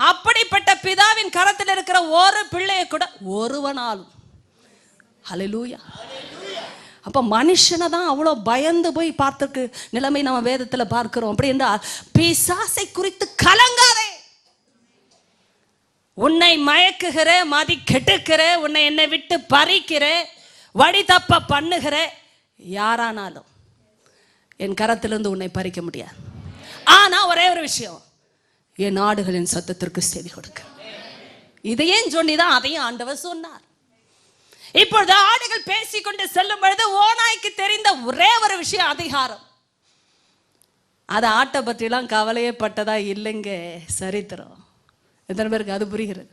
அப்படிப்பட்ட பிதாவின் கரத்தில் இருக்கிற ஒரு பிள்ளையை கூட ஒருவனாலும். ஹல்லேலூயா. அப்ப மனுஷனை தான் அவ்வளோ பயந்து போய் பார்த்துக்கு நிலைமை நம்ம வேதத்தில் பார்க்கிறோம். அப்படி என்றால் பிசாசை குறித்து கலங்காதே. உன்னை மயக்குகிற, மதி கெட்டுக்கிற, உன்னை என்னை விட்டு பறிக்கிற, வழி தப்ப பண்ணுகிற யாரானாலும் என் கரத்திலிருந்து உன்னை பறிக்க முடியாது. ஆனா ஒரே ஒரு விஷயம், என் ஆடுகளின் சத்தத்திற்கு செவி கொடுக்க. இதையும் சொல்லிதான் அதையும் ஆண்டவர் சொன்னார். இப்பொழுது ஆடுகள் பேசிக்கொண்டு செல்லும் பொழுது ஓநாய்க்கு தெரிந்த ஒரே ஒரு விஷயம் அதிகாரம். அது ஆட்டை பற்றிலாம் கவலையே பட்டதா இல்லைங்க சரித்திரம். எத்தனை பேருக்கு அது புரிகிறது?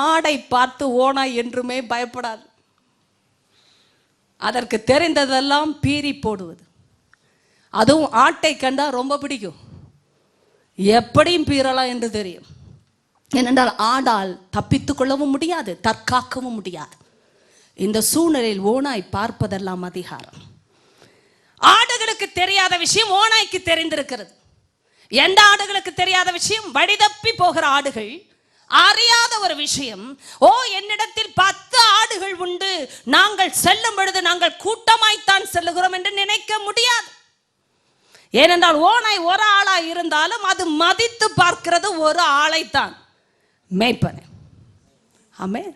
ஆடை பார்த்து ஓநாய் என்றுமே பயப்படாது. அதற்கு தெரிந்ததெல்லாம் பீறி போடுவது. அதுவும் ஆட்டை கண்டா ரொம்ப பிடிக்கும். எப்படியும் பீறலாம் என்று தெரியும். ஏனென்றால் ஆடால் தப்பித்துக் கொள்ளவும் முடியாது, தற்காக்கவும் முடியாது. இந்த சூழ்நிலையில் ஓநாய் பார்ப்பதெல்லாம் அதிகாரம். ஆடுகளுக்கு தெரியாத விஷயம் ஓநாய்க்கு தெரிந்திருக்கிறது. எந்த ஆடுகளுக்கு தெரியாத விஷயம்? வழிதப்பி போகிற ஆடுகள் அறியாத ஒரு விஷயம். ஓ, என்னிடத்தில் 10 ஆடுகள் உண்டு, நாங்கள் செல்லும் பொழுது நாங்கள் கூட்டமாய்த்தான் செல்லுகிறோம் என்று நினைக்க முடியாது. ஏனென்றால் ஓநாய் ஒரு ஆளா இருந்தாலும் அது மதித்து பார்க்கிறது ஒரு ஆளைத்தான், மேய்ப்பனை. ஆமென்.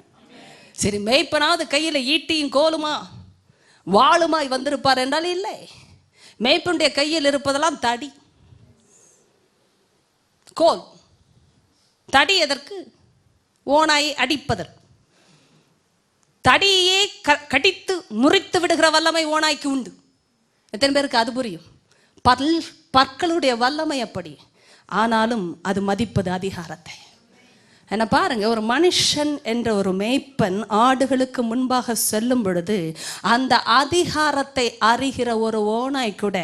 சரி, மேய்ப்பனாவது கையில் ஈட்டியும் கோலுமா வாளுமாய் வந்திருப்பார் என்றால் இல்லை. மேய்ப்பனுடைய கையில் இருப்பதெல்லாம் தடி, கோல். தடி எதற்கு? ஓநாயை அடிப்பதற்கு. தடியே கடித்து முறித்து விடுகிற வல்லமை ஓநாய்க்கு உண்டு. எத்தனை பேருக்கு அது புரியும்? பற்களுடைய வல்லமை அப்படி. ஆனாலும் அது மதிப்பது அதிகாரத்தை. என்ன பாருங்க, ஒரு மனுஷன் என்ற ஒரு மேய்ப்பன் ஆடுகளுக்கு முன்பாக செல்லும் பொழுது அந்த அதிகாரத்தை அறிகிற ஒரு ஓநாய் கூட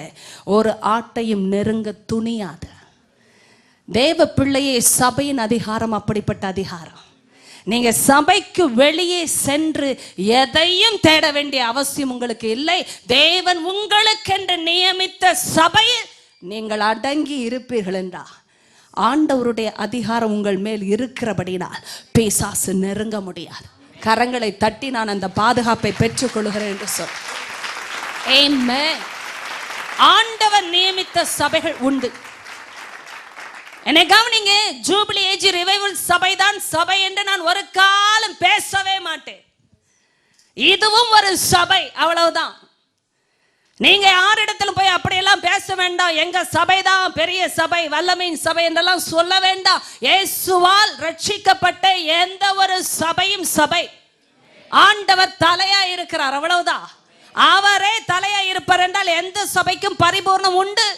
ஒரு ஆட்டையும் நெருங்க துணியாது. தேவ பிள்ளையே, சபையின் அதிகாரம் அப்படிப்பட்ட அதிகாரம். நீங்க சபைக்கு வெளியே சென்று எதையும் தேட வேண்டிய அவசியம் உங்களுக்கு இல்லை. தேவன் உங்களுக்கென்று நியமித்த சபையில் நீங்கள் அடங்கி இருப்பீர்கள் என்றால் ஆண்டவருடைய அதிகாரம் உங்கள் மேல் இருக்கிறபடினால் பிசாசு நெருங்க முடியாது. கரங்களை தட்டி நான் அந்த பாதுகாப்பை பெற்றுக் கொள்கிறேன் என்று சொல். ஆமென். ஆண்டவர் நியமித்த சபைகள் உண்டு. என்னை கவனிங்க, ஜூபிலி ஏஜ் ரிவைவல் சபைதான் சபை என்று நான் ஒரு காலம் பேசவே மாட்டேன். இதுவும் ஒரு சபை, அவ்வளவுதான். நீங்க யாரிடத்திலும் போய் அப்படியெல்லாம் பேச வேண்டாம். எங்க சபைதான் பெரிய சபை, வல்லமையின் சபை என்றெல்லாம் சொல்ல வேண்டாம். இயேசுவால் ரட்சிக்கப்பட்ட எந்த ஒரு சபையும் சபை. ஆண்டவர் தலையா இருக்கிறார், அவ்வளவுதான். அவரே தலையா இருப்பார் என்றால் எந்த சபைக்கும் பரிபூர்ணம் உண்டு.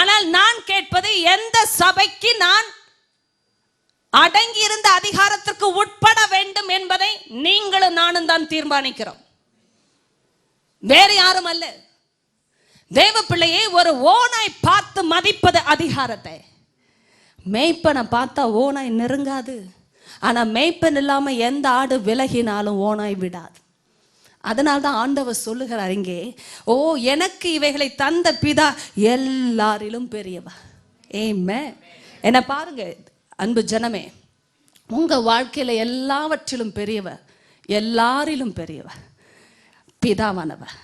ஆனால் நான் கேட்பது, எந்த சபைக்கு நான் அடங்கி இருந்த அதிகாரத்திற்கு உட்பட வேண்டும் என்பதை நீங்களும் நானும் தான் தீர்மானிக்கிறோம், வேறு யாரும் அல்ல. தேவ பிள்ளையை ஒரு ஓனாய் பார்த்து மதிப்பது அதிகாரத்தை. மேய்ப்பனை பார்த்தா ஓனாய் நெருங்காது. ஆனா மேய்ப்பன் இல்லாம எந்த ஆடு விலகினாலும் ஓனாய் விடாது. அதனால்தான் ஆண்டவர் சொல்லுகிறார் இங்கே, ஓ எனக்கு இவைகளை தந்த பிதா எல்லாரிலும் பெரியவர். ஏமே என்ன பாருங்க அன்பு ஜனமே, உங்க வாழ்க்கையில எல்லாவற்றிலும் பெரியவர், எல்லாரிலும் பெரியவர் பிதாவானவர்.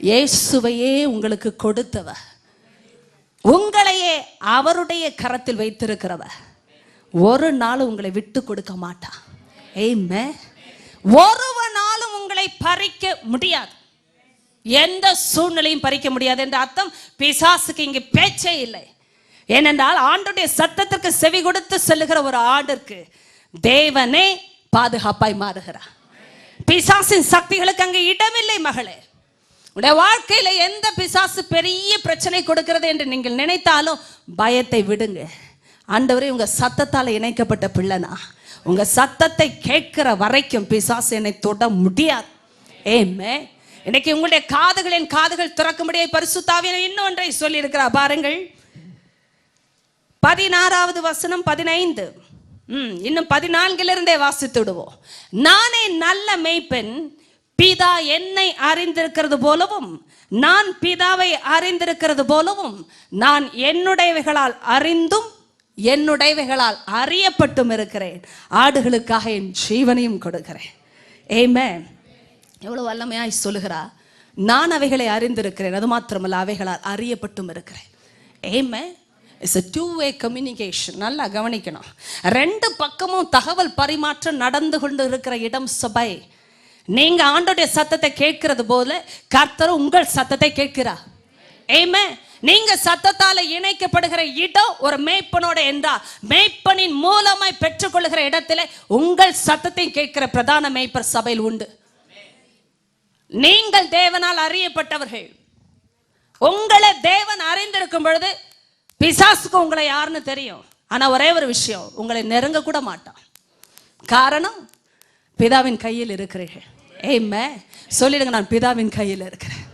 இயேசுவையே உங்களுக்கு கொடுத்தவர், உங்களையே அவருடைய கரத்தில் வைத்திருக்கிறவர். ஒரு நாள் உங்களை விட்டு கொடுக்க மாட்டார். ஏமே ஒருவனாலும் உங்களை பறிக்க முடியாது, எந்த சூழ்நிலையும் பறிக்க முடியாது என்ற அர்த்தம் பிசாசுக்கு இங்கு பேச்சே இல்லை. ஏனென்றால் ஆண்டுடைய சத்தத்திற்கு செவி கொடுத்து செல்லுகிற ஒரு ஆடிற்கு தேவனே பாதுகாப்பாய் மாறுகிறார். பிசாசின் சக்திகளுக்கு அங்கு இடமில்லை. மகளே, உடைய வாழ்க்கையில எந்த பிசாசு பெரிய பிரச்சனை கொடுக்கிறது என்று நீங்கள் நினைத்தாலும் பயத்தை விடுங்க. ஆண்டவரே, உங்க சத்தத்தால் இணைக்கப்பட்ட பிள்ளைனா, உங்க சத்தத்தை கேட்கிற வரைக்கும் பிசாசு என்னை தொட முடியாது. ஏமே இன்னைக்கு உங்களுடைய காதுகளின் காதுகள் திறக்கும்படியே பரிசுத்த ஆவியானவர் இன்னொன்றை சொல்லி இருக்கிறார் பாருங்கள். 16வது வசனம் 15, இன்னும் 14 வாசித்து விடுவோம். நானே நல்ல மேய்ப்பன், பிதா என்னை அறிந்திருக்கிறது போலவும் நான் பிதாவை அறிந்திருக்கிறது போலவும் நான் என்னுடையவைகளால் அறிந்தும் என்னுடையவைகளால் அறியப்பட்டும் இருக்கிறேன். ஆடுகளுக்காக என் ஜீவனையும் கொடுக்கிறேன். ஆமென். எவ்வளவு வல்லமையாய் சொல்லுகிறா. நான் அவைகளை அறிந்திருக்கிறேன், அது மாத்திரமல்ல அவைகளால் அறியப்பட்டும் இருக்கிறேன். ஆமென். It's a two-way communication. நல்லா கவனிக்கணும். ரெண்டு பக்கமும் தகவல் பரிமாற்றம் நடந்து கொண்டு இருக்கிற இடம் சபை. நீங்க ஆண்டோடைய சத்தத்தை கேட்கிறது போல கர்த்தர் உங்கள் சத்தத்தை கேட்கிறார். ஆமென். நீங்க சத்தத்தால இணைக்கப்படுகிற இடம் ஒரு மேய்ப்பனோட என்றால் மேய்ப்பனின் மூலமாய் பெற்றுக்கொள்கிற இடத்துல உங்கள் சத்தத்தை கேட்கிற பிரதான மேய்ப்பர் சபையில் உண்டு. நீங்கள் தேவனால் அறியப்பட்டவர்கள். உங்களை தேவன் அறிந்திருக்கும் பொழுது பிசாசுக்கு உங்களை யாருன்னு தெரியும். ஆனா ஒரே ஒரு விஷயம், உங்களை நெருங்க கூட மாட்டான். காரணம், பிதாவின் கையில் இருக்கிறீர்கள். ஆமென். சொல்லிடுங்க, நான் பிதாவின் கையில் இருக்கிறேன்.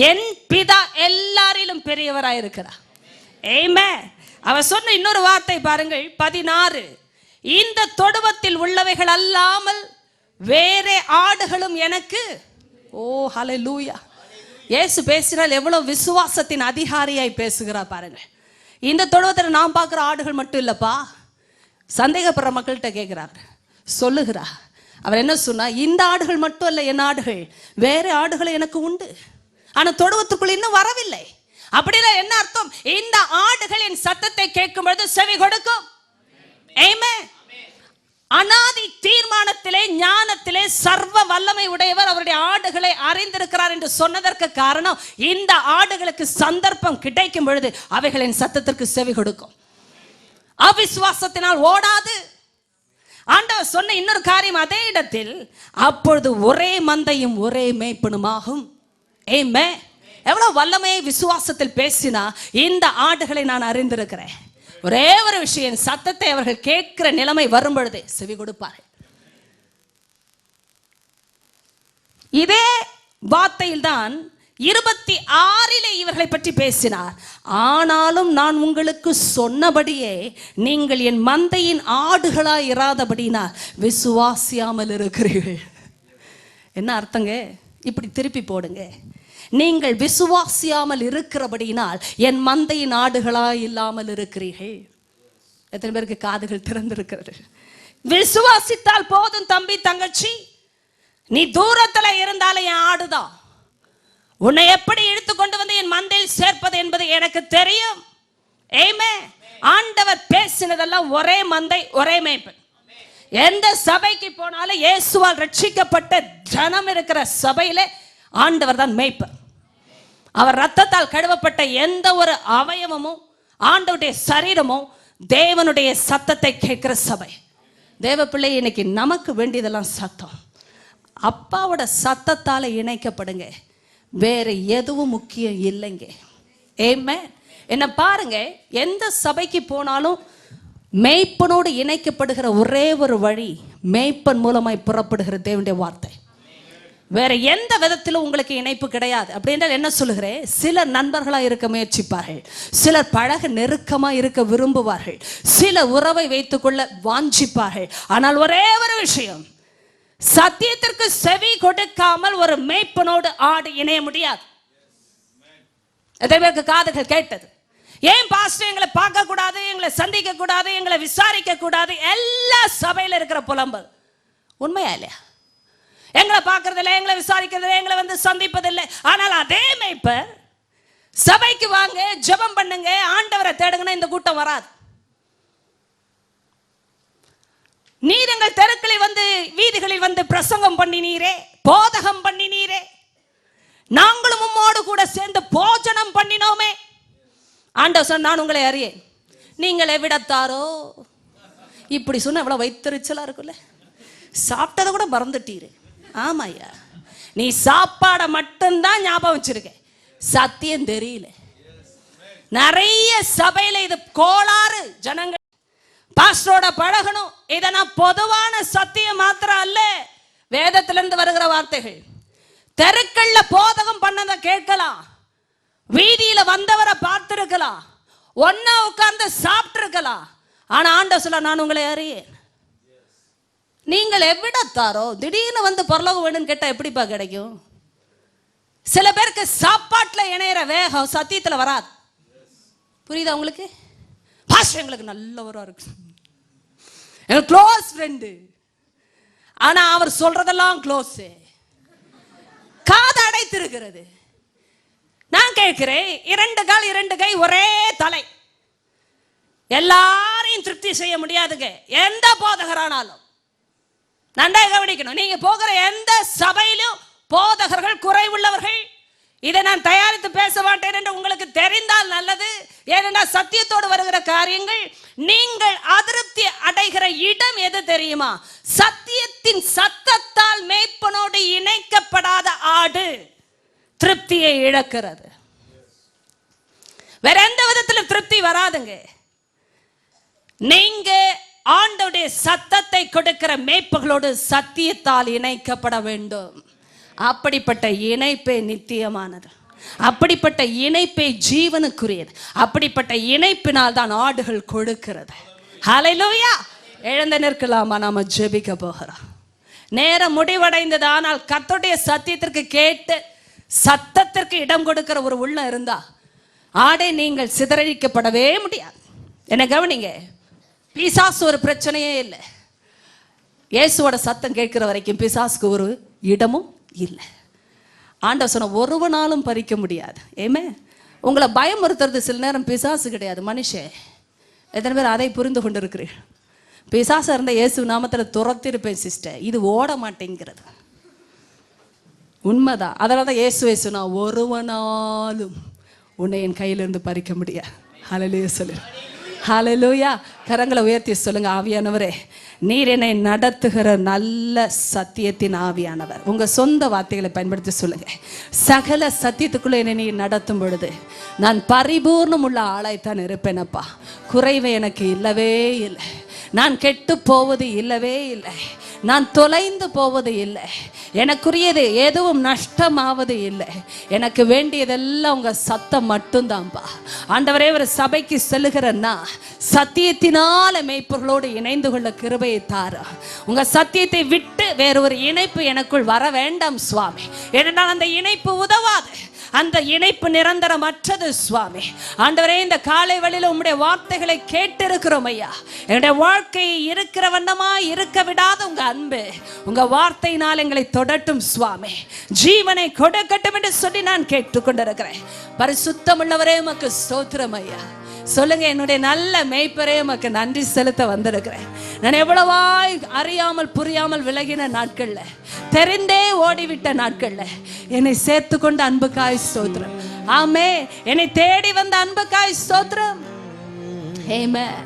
என் பிதா எல்லாரிலும் பெரியவராய் இருக்கிறார். ஆமென். அவர் சொன்ன இன்னொரு வார்த்தை பாருங்கள், 16, இந்த தொடுவத்தில் உள்ளவைகள் அல்லாமல் வேறே ஆடுகளும் எனக்கு. ஓ ஹல்லேலூயா. இயேசு பேசினால் எவ்வளவு விசுவாசத்தின் அதிகாரியாய் பேசுகிறார் பாருங்க. இந்த தொழுவத்தில் நான் பார்க்குற ஆடுகள் மட்டும் இல்லப்பா, சந்தேகப்படுற மக்கள்கிட்ட கேட்கிறார், சொல்லுகிறா. அவர் என்ன சொன்னா, இந்த ஆடுகள் மட்டும் அல்ல என் ஆடுகள், வேற ஆடுகள் எனக்கு உண்டு, ஆனா தொழுவத்துக்குள் இன்னும் வரவில்லை. அப்படின்னா என்ன அர்த்தம்? இந்த ஆடுகள் என் சத்தத்தை கேட்கும் பொழுது செவி கொடுக்கும். ஆமென். அனாதி தீர்மானத்திலே ஞானத்திலே சர்வ வல்லமை உடையவர் அவருடைய ஆடுகளை அறிந்திருக்கிறார் என்று சொன்னதற்கு காரணம், இந்த ஆடுகளுக்கு சந்தர்ப்பம் கிடைக்கும் பொழுது அவைகளின் சத்தத்திற்கு செவி கொடுக்கும். அவிசுவாசத்தினால் ஓடாது. ஆண்டவர் சொன்ன இன்னொரு காரியம் அதே இடத்தில், அப்பொழுது ஒரே மந்தையும் ஒரே மேய்ப்பனுமாகும். ஆமென். எவ்வளவு வல்லமையை விசுவாசத்தில் பேசினா, இந்த ஆடுகளை நான் அறிந்திருக்கிறேன். ஒரே ஒரு விஷயம், சத்தத்தை அவர்கள் கேட்கிற நிலைமை வரும் பொழுது செவி கொடுப்பார்கள். இதே வார்த்தையில் தான் 26 இவர்களை பற்றி பேசினார். ஆனாலும் நான் உங்களுக்கு சொன்னபடியே நீங்கள் என் மந்தையின் ஆடுகளாய் இராதபடினால் விசுவாசியாமல் இருக்கிறீர்கள். என்ன அர்த்தங்க? இப்படி திருப்பி போடுங்க. நீங்கள் விசுவாசியாமல் இருக்கிறபடினால் என் மந்தையின் ஆடுகளாய் இல்லாமல் இருக்கிறீர்கள். எத்தனை பேருக்கு காதுகள் திறந்திருக்கிறது? விசுவாசித்தால் போதும் தம்பி தங்கச்சி, நீ தூரத்துல இருந்தாலும் என் ஆடுதான். உன்னை எப்படி இழுத்து கொண்டு வந்து என் மந்தையில் சேர்ப்பது என்பது எனக்கு தெரியும். ஆமென். ஆண்டவர் பேசினதெல்லாம் ஒரே மந்தை ஒரே மேய்ப்பன். எந்த சபைக்கு போனாலும் இயேசுவால் ரட்சிக்கப்பட்ட ஜனம் இருக்கிற சபையிலே ஆண்டவர் தான் மேய்ப்பர். அவர் ரத்தத்தால் கழுவப்பட்ட எந்த ஒரு அவயவமும் ஆண்டவருடைய சரீரமும் தேவனுடைய சத்தத்தை கேட்கிற சபை. தேவ பிள்ளை, இன்னைக்கு நமக்கு வேண்டியதெல்லாம் சத்தம். அப்பாவோட சத்தத்தால் இணைக்கப்படுங்க, வேற எதுவும் முக்கியம் இல்லைங்க. ஆமென். என்ன பாருங்க, எந்த சபைக்கு போனாலும் மேய்ப்பனோடு இணைக்கப்படுகிற ஒரே ஒரு வழி மேய்ப்பன் மூலமாய் புறப்படுகிற தேவனுடைய வார்த்தை. வேற எந்த விதத்திலும் உங்களுக்கு இணைப்பு கிடையாது. அப்படின்றால் என்ன சொல்லுகிறேன், சிலர் நண்பர்களாக இருக்க முயற்சிப்பார்கள், சிலர் பழக நெருக்கமாக இருக்க விரும்புவார்கள், சில உறவை வைத்துக்கொள்ள வாஞ்சிப்பார்கள். ஆனால் ஒரே ஒரு விஷயம், சத்தியத்திற்கு செவி கொடுக்காமல் ஒரு மேய்ப்பனோடு ஆடு இணைய முடியாது. எத்தனை பேருக்கு காதுகள் கேட்டது? ஏன் பாஸ்டர் எங்களை பார்க்க கூடாது, எங்களை சந்திக்க கூடாது, எங்களை விசாரிக்க கூடாது? எல்லா சபையில இருக்கிற புலம்பல் உண்மையா இல்லையா? எங்களை பார்க்கறதில்லை, எங்களை விசாரிக்கிறதில்லை, எங்களை வந்து சந்திப்பதில்லை. ஆனால் அதே மேய்ப்பர் சபைக்கு வாங்க, ஜெபம் பண்ணுங்க, ஆண்டவரை தேடுங்கன்னா இந்த கூட்டம் வராது. நீர் எங்கள் தெருக்களில் வந்து வீதிகளில் வந்து பிரசங்கம் பண்ணினீரே, போதகம் பண்ணினீரே, நாங்களும் உம்மோடு கூட சேர்ந்து போஜனம் பண்ணினோமே. ஆண்டவர் சொன்ன, நான் உங்களை அறியேன், நீங்கள் எவ்விடத்தாரோ. இப்படி சொன்ன எவ்வளவு வைத்தறிச்சலா இருக்குல்ல. சாப்பிட்டதை கூட மறந்துட்டீரு. ஆமாய்யா, நீ சாப்பாடை மட்டும்தான் ஞாபகம் வச்சிருக்க, சத்தியம் தெரியல. நிறைய சபையில இது கோளாறு. ஜனங்கள் பாஸ்டரோட பழகணும், இதெல்லாம் பொதுவான சத்தியம் மாத்திரம் அல்ல, வேதத்திலிருந்து வருகிற வார்த்தைகள். தெருக்கள்ல போதகம் பண்ணதை கேட்கலாம், வீதியில வந்தவரை பார்த்திருக்கலாம், ஒன்னா உட்கார்ந்து சாப்பிட்டு இருக்கலாம். ஆனா ஆண்டவர் சொல்ல, நான் உங்களை அறியேன், நீங்கள் எவ்விடத்தாரோ. திடீர்னு வந்து பரலோகம் வேணும்னு கேட்டா எப்படிப்பா கிடைக்கும்? சில பேருக்கு சாப்பாட்டுல இணையிற வேகம் சத்தியத்துல வராது. புரியுதா உங்களுக்கு? பாஸ்டர் எங்களுக்கு நல்லவரா இருக்கு, எங்க க்ளோஸ் ஃப்ரெண்டு, ஆனா அவர் சொல்றதெல்லாம் க்ளோஸ், காது அடைத்திருக்கிறது. நான் கேட்கிறேன், 2 கால் 2 கை ஒரே தலை, எல்லாரையும் திருப்தி செய்ய முடியாதுங்க. எந்த போதகரானாலும் நன்றாக கவனிக்கணும், நீங்க போகிற எந்த சபையிலும் போதகர்கள் குறைவுள்ளவர்கள். இதை நான் தயாரித்து பேச மாட்டேன் என்று உங்களுக்கு தெரிந்தால் நல்லது. ஏனென்றால் சத்தியத்தோடு வருகிற காரியங்கள், நீங்கள் அதிருப்தி அடைகிற இடம் எது தெரியுமா? சத்தியத்தின் சத்தத்தால் மேய்ப்பனோடு இணைக்கப்படாத ஆடு திருப்தியை இழக்கிறது. வேற எந்த விதத்திலும் திருப்தி வராதுங்க. நீங்க ஆண்டவருடைய சத்தத்தை கொடுக்கிற மேய்ப்பர்களோடு சத்தியத்தால் இணைக்கப்பட வேண்டும். அப்படிப்பட்ட இணைப்பே நித்தியமானது, அப்படிப்பட்ட இணைப்பே ஜீவனுக்குரியது, அப்படிப்பட்ட இணைப்பினால் தான் ஆடுகள் கொடுக்கிறது. ஹல்லேலூயா. எழுந்து நிற்கலாமா? நாம ஜெபிக்க போகிறோம். நேரம் முடிவடைந்தது. ஆனால் கர்த்தருடைய சத்தியத்திற்கு கேட்டு சத்தத்திற்கு இடம் கொடுக்கிற ஒரு உள்ளம் இருந்தா ஆடை நீங்கள் சிதறடிக்கப்படவே முடியாது. என்ன கவனிங்க, பிசாசு ஒரு பிரச்சனையே இல்லை. இயேசுவோட சத்தம் கேட்கிற வரைக்கும் பிசாசுக்கு ஒரு இடமும் இல்லை. ஆண்டவர் சொன்ன, ஒருவனாலும் பறிக்க முடியாது. ஏமே, உங்களை பயமுறுத்துறது சில நேரம் பிசாசு கிடையாது, மனுஷன். எத்தனை பேர் அதை புரிந்து கொண்டு இருக்கிறீர்கள்? பிசாசு இருந்த இயேசு நாமத்தில் துரத்திருப்பேன் சிஸ்டர், இது ஓட மாட்டேங்கிறது உண்மைதான். அதனால தான் இயேசுவை சொன்னா, ஒருவனாலும் உன்னை என் கையிலிருந்து பறிக்க முடியாது. ஹல்லேலூயா சொல்லு. ஹல்லேலூயா. கரங்களை உயர்த்தி சொல்லுங்க, ஆவியானவரே, நீர் என்னை நடத்துகிற நல்ல சத்தியத்தின் ஆவியானவர். உங்க சொந்த வார்த்தைகளை பயன்படுத்தி சொல்லுங்க. சகல சத்தியத்துக்குள்ள என்னை நீ நடத்தும் பொழுது நான் பரிபூர்ணம் உள்ள ஆளாய்த்தான் இருப்பேனப்பா. குறைவு எனக்கு இல்லவே இல்லை, நான் கெட்டு போவது இல்லவே இல்லை, நான் தொலைந்து போவது இல்லை, எனக்குரியது எதுவும் நஷ்டமாவது இல்லை. எனக்கு வேண்டியதெல்லாம் உங்க சத்தம் மட்டும்தான்ப்பா. ஆண்டவரே, ஒரு சபைக்கு செல்லுகிறன்னா சத்தியத்தினால மேய்ப்பர்களோடு இணைந்து கொள்ள கிருபையை தார. உங்க சத்தியத்தை விட்டு வேற ஒரு இணைப்பு எனக்குள் வர வேண்டாம் சுவாமி. ஏனென்றால் அந்த இணைப்பு உதவாது, அந்த இணைப்பு நிரந்தரமற்றது சுவாமி. ஆண்டவரே, இந்த காலை வழியில உம்முடைய வார்த்தைகளை கேட்டு இருக்கிறோம் ஐயா. என்னுடைய வாழ்க்கையை இருக்கிற வண்ணமா இருக்க விடாத உங்க அன்பு, உங்க வார்த்தையினால் எங்களை தொடட்டும் சுவாமி. ஜீவனை கொடுக்கட்டும் என்று சொல்லி நான் கேட்டுக்கொண்டிருக்கிறேன். பரிசுத்தமுள்ளவரே உமக்கு ஸ்தோத்திரம் ஐயா. சொல்லுங்க, என்னுடைய நல்ல மேய்ப்பரே உமக்கு நன்றி செலுத்த வந்திருக்கிறேன். நான் எவ்வளவாய் அறியாமல் புரியாமல் விலகின நாட்கள்ல, தெரிந்தே ஓடிவிட்ட நாட்கள்ல என்னை சேர்த்து கொண்டு அன்புக்காய் ஸ்தோத்திரம். ஆமே. என்னை தேடி வந்த அன்புக்காய் ஸ்தோத்திரம். ஆமென்.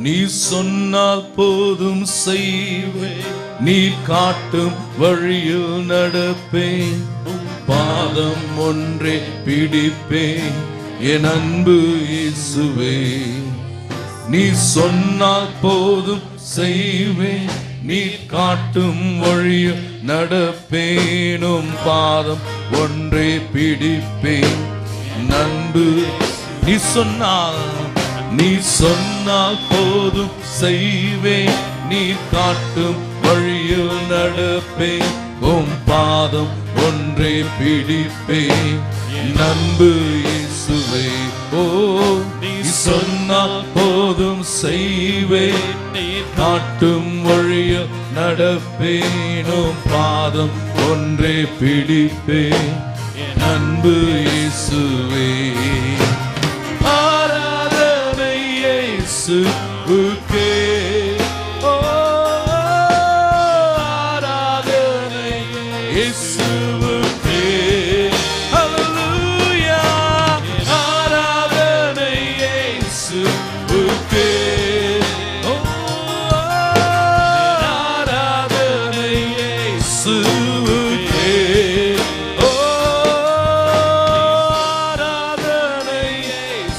நீ சொன்னால் போதும் செய்வேன், நீ காட்டும் வழியில் நடப்பேன், பாதம் ஒன்றே பிடிப்பேன் என் அன்பு இயேசுவே. நீ சொன்னால் போதும் செய்வேன், நீ காட்டும் வழியில் நடப்பேனும், பாதம் ஒன்றே பிடிப்பேன் அன்பு. நீ சொன்னால் போதும் செய்வேன், நீ காட்டும் வழியில் நடப்பேன், உம் பாதம் ஒன்றே பிடிப்பேன் அன்பு இயேசுவே. ஓ நீ சொன்னால் போதும் செய்வேன், நீ காட்டும் வழியில் நடப்பேனும், பாதம் ஒன்றே பிடிப்பேன் அன்பு இயேசுவே. ஆராதனை இயேசுவுக்கே, ஓ ஆராதனை இயேசுவுக்கே, ஹல்லேலூயா. ஆராதனை இயேசுவுக்கே, ஓ ஆராதனை இயேசுவுக்கே, ஓ ஆராதனை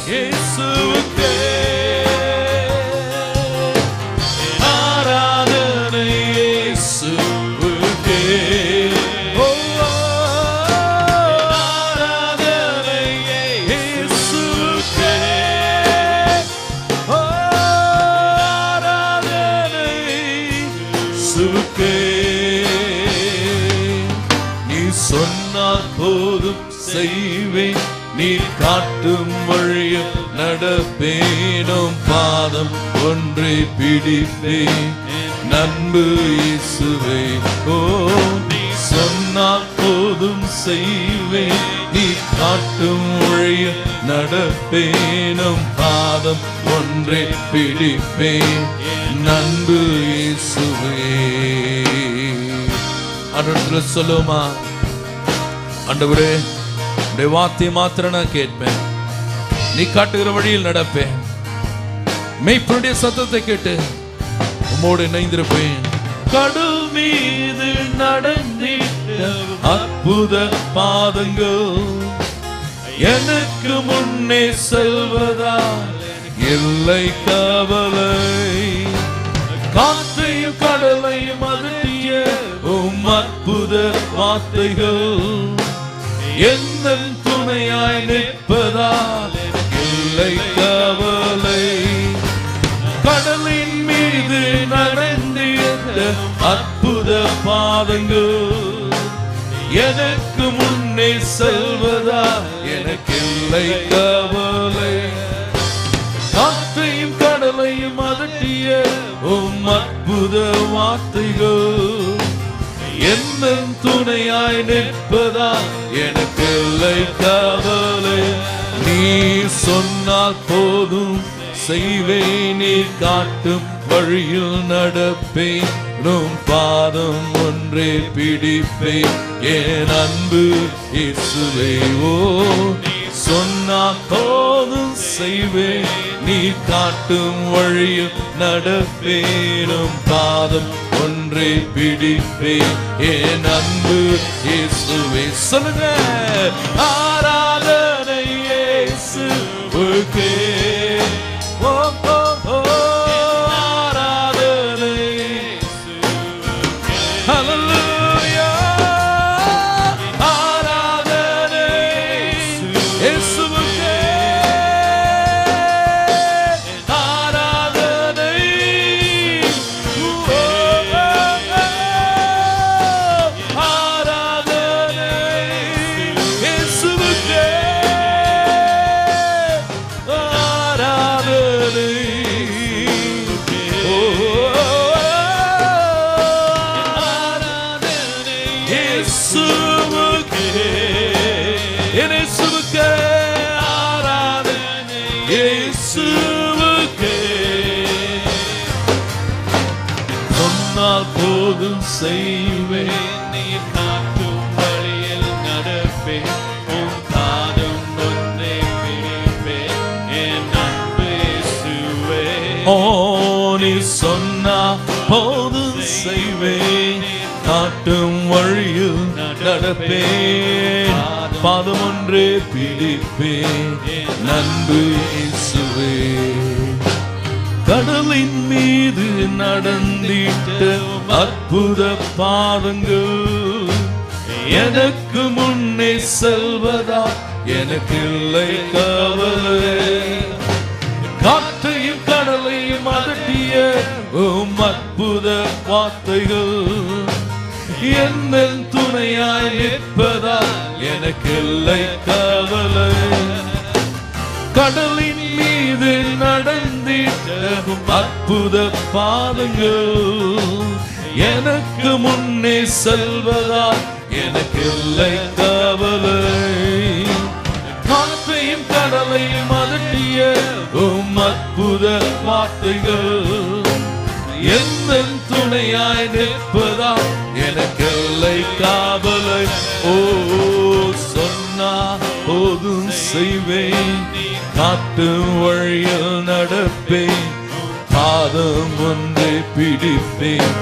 இயேசுவுக்கே, ஆராதனை இயேசுவுக்கே, ஓ ஆராதனை இயேசுவுக்கே, ஓ ஆராதனை இயேசுவுக்கே. நீ சொன்னால் போதும் செய்வேன், நீ காட்டும் வழியில் நடப்பேனும், பாதம் ஒன்றை பிடிப்பேன் அன்பு இயேசுவே. ஓ நீ சொன்னால் போதும் செய்வேன், நீ காட்டும் வழியில் நடப்பேனும், பாதம் ஒன்றை பிடிப்பேன் அன்பு இயேசுவே. ஆண்டவரே சொல்லுமா, ஆண்டவரே உடைய வார்த்தை மாத்திரம் நான் கேட்பேன், நீ காட்டுகிற வழியில் நடப்பேன், மெய்ப்பனுடைய சத்தத்தை கேட்டு உம்மோடு இணைந்திருப்பேன். கடல் மீது நடந்திட்ட அற்புத பாதங்கள் எனக்கு முன்னே செல்வதா இல்லை கவலை. காற்றையும் கடலையும் அதட்டிய உம் அற்புத வார்த்தைகள் என்ன துணையாய் நிற்பதால் இல்லை கவலை. கடலின் மீது நடந்திட்ட அற்புத பாதங்கள் எனக்கு முன்னே செல்வதா எனக்கு இல்லை கவலை. காற்றையும் கடலையும் அதட்டிய உம் அற்புத வார்த்தைகள் என்ன துணையாய் நிற்பதா எனக்கு இல்லை கவலை. நீ சொன்னால் போதும் செய்வேன், நீ காட்டும் வழியில் நடப்பேன், உம் பாதம் ஒன்றே பிடிப்பேன் என் அன்பு இயேசுவே. ஓ நீ சொன்னால் போதும் செய்வேன், நீ காட்டும் வழியில் நடப்பேனும், பாதம் ஒன்றே பிடிப்பேன் என் அன்பு இயேசுவே. சொல்லுங்க, ஆராதனை இயேசுவுக்கே, ஓ ஓ ஓ ஆராதனை ஹல்லேலூயா. ஆராதனை இயேசுவுக்கே, ஆராதனை ஆராதனை இயேசுவுக்கே, ஆராதனை ஓ ஆராதனை இயேசுவுக்கே, இயேசுவுக்கே, ஆராதனை இயேசுவுக்கே. சொன்னால் போதும் செய்வேன், நீ காட்டும் வழியில் நடப்பேன், உம் பாதம் போதும் செய்வேன், காட்டும் வழியில் நடப்பேன், பாதம் ஒன்றே பிடிப்பேன், நன்பு இயேசுவே. கடலின் மீது நடந்திட்ட அற்புத பாதங்கள் எனக்கு முன்னே செல்வதா எனக்கு இல்லை கவலை. காற்றையும் கடலையும் அதட்டிய உம் அற்புத வார்த்தைகள் என்ன துணையாய் நிற்பதா எனக்கு இல்லை கவலை. கடலின் மீது நடந்திட்ட அற்புத பாதங்கள் எனக்கு முன்னே செல்வதா எனக்கு இல்லை கவலை. காற்றையும் கடலையும் அதட்டிய உம் அற்புத வார்த்தைகள் என்ன துணையாய் நிற்பதா எனக்கு இல்லை கவலை. ஓ சொன்னா போதும் செய்வேன், காட்டும் வழியில் நடப்பேன், பாதம் ஒன்றை பிடிப்பேன்,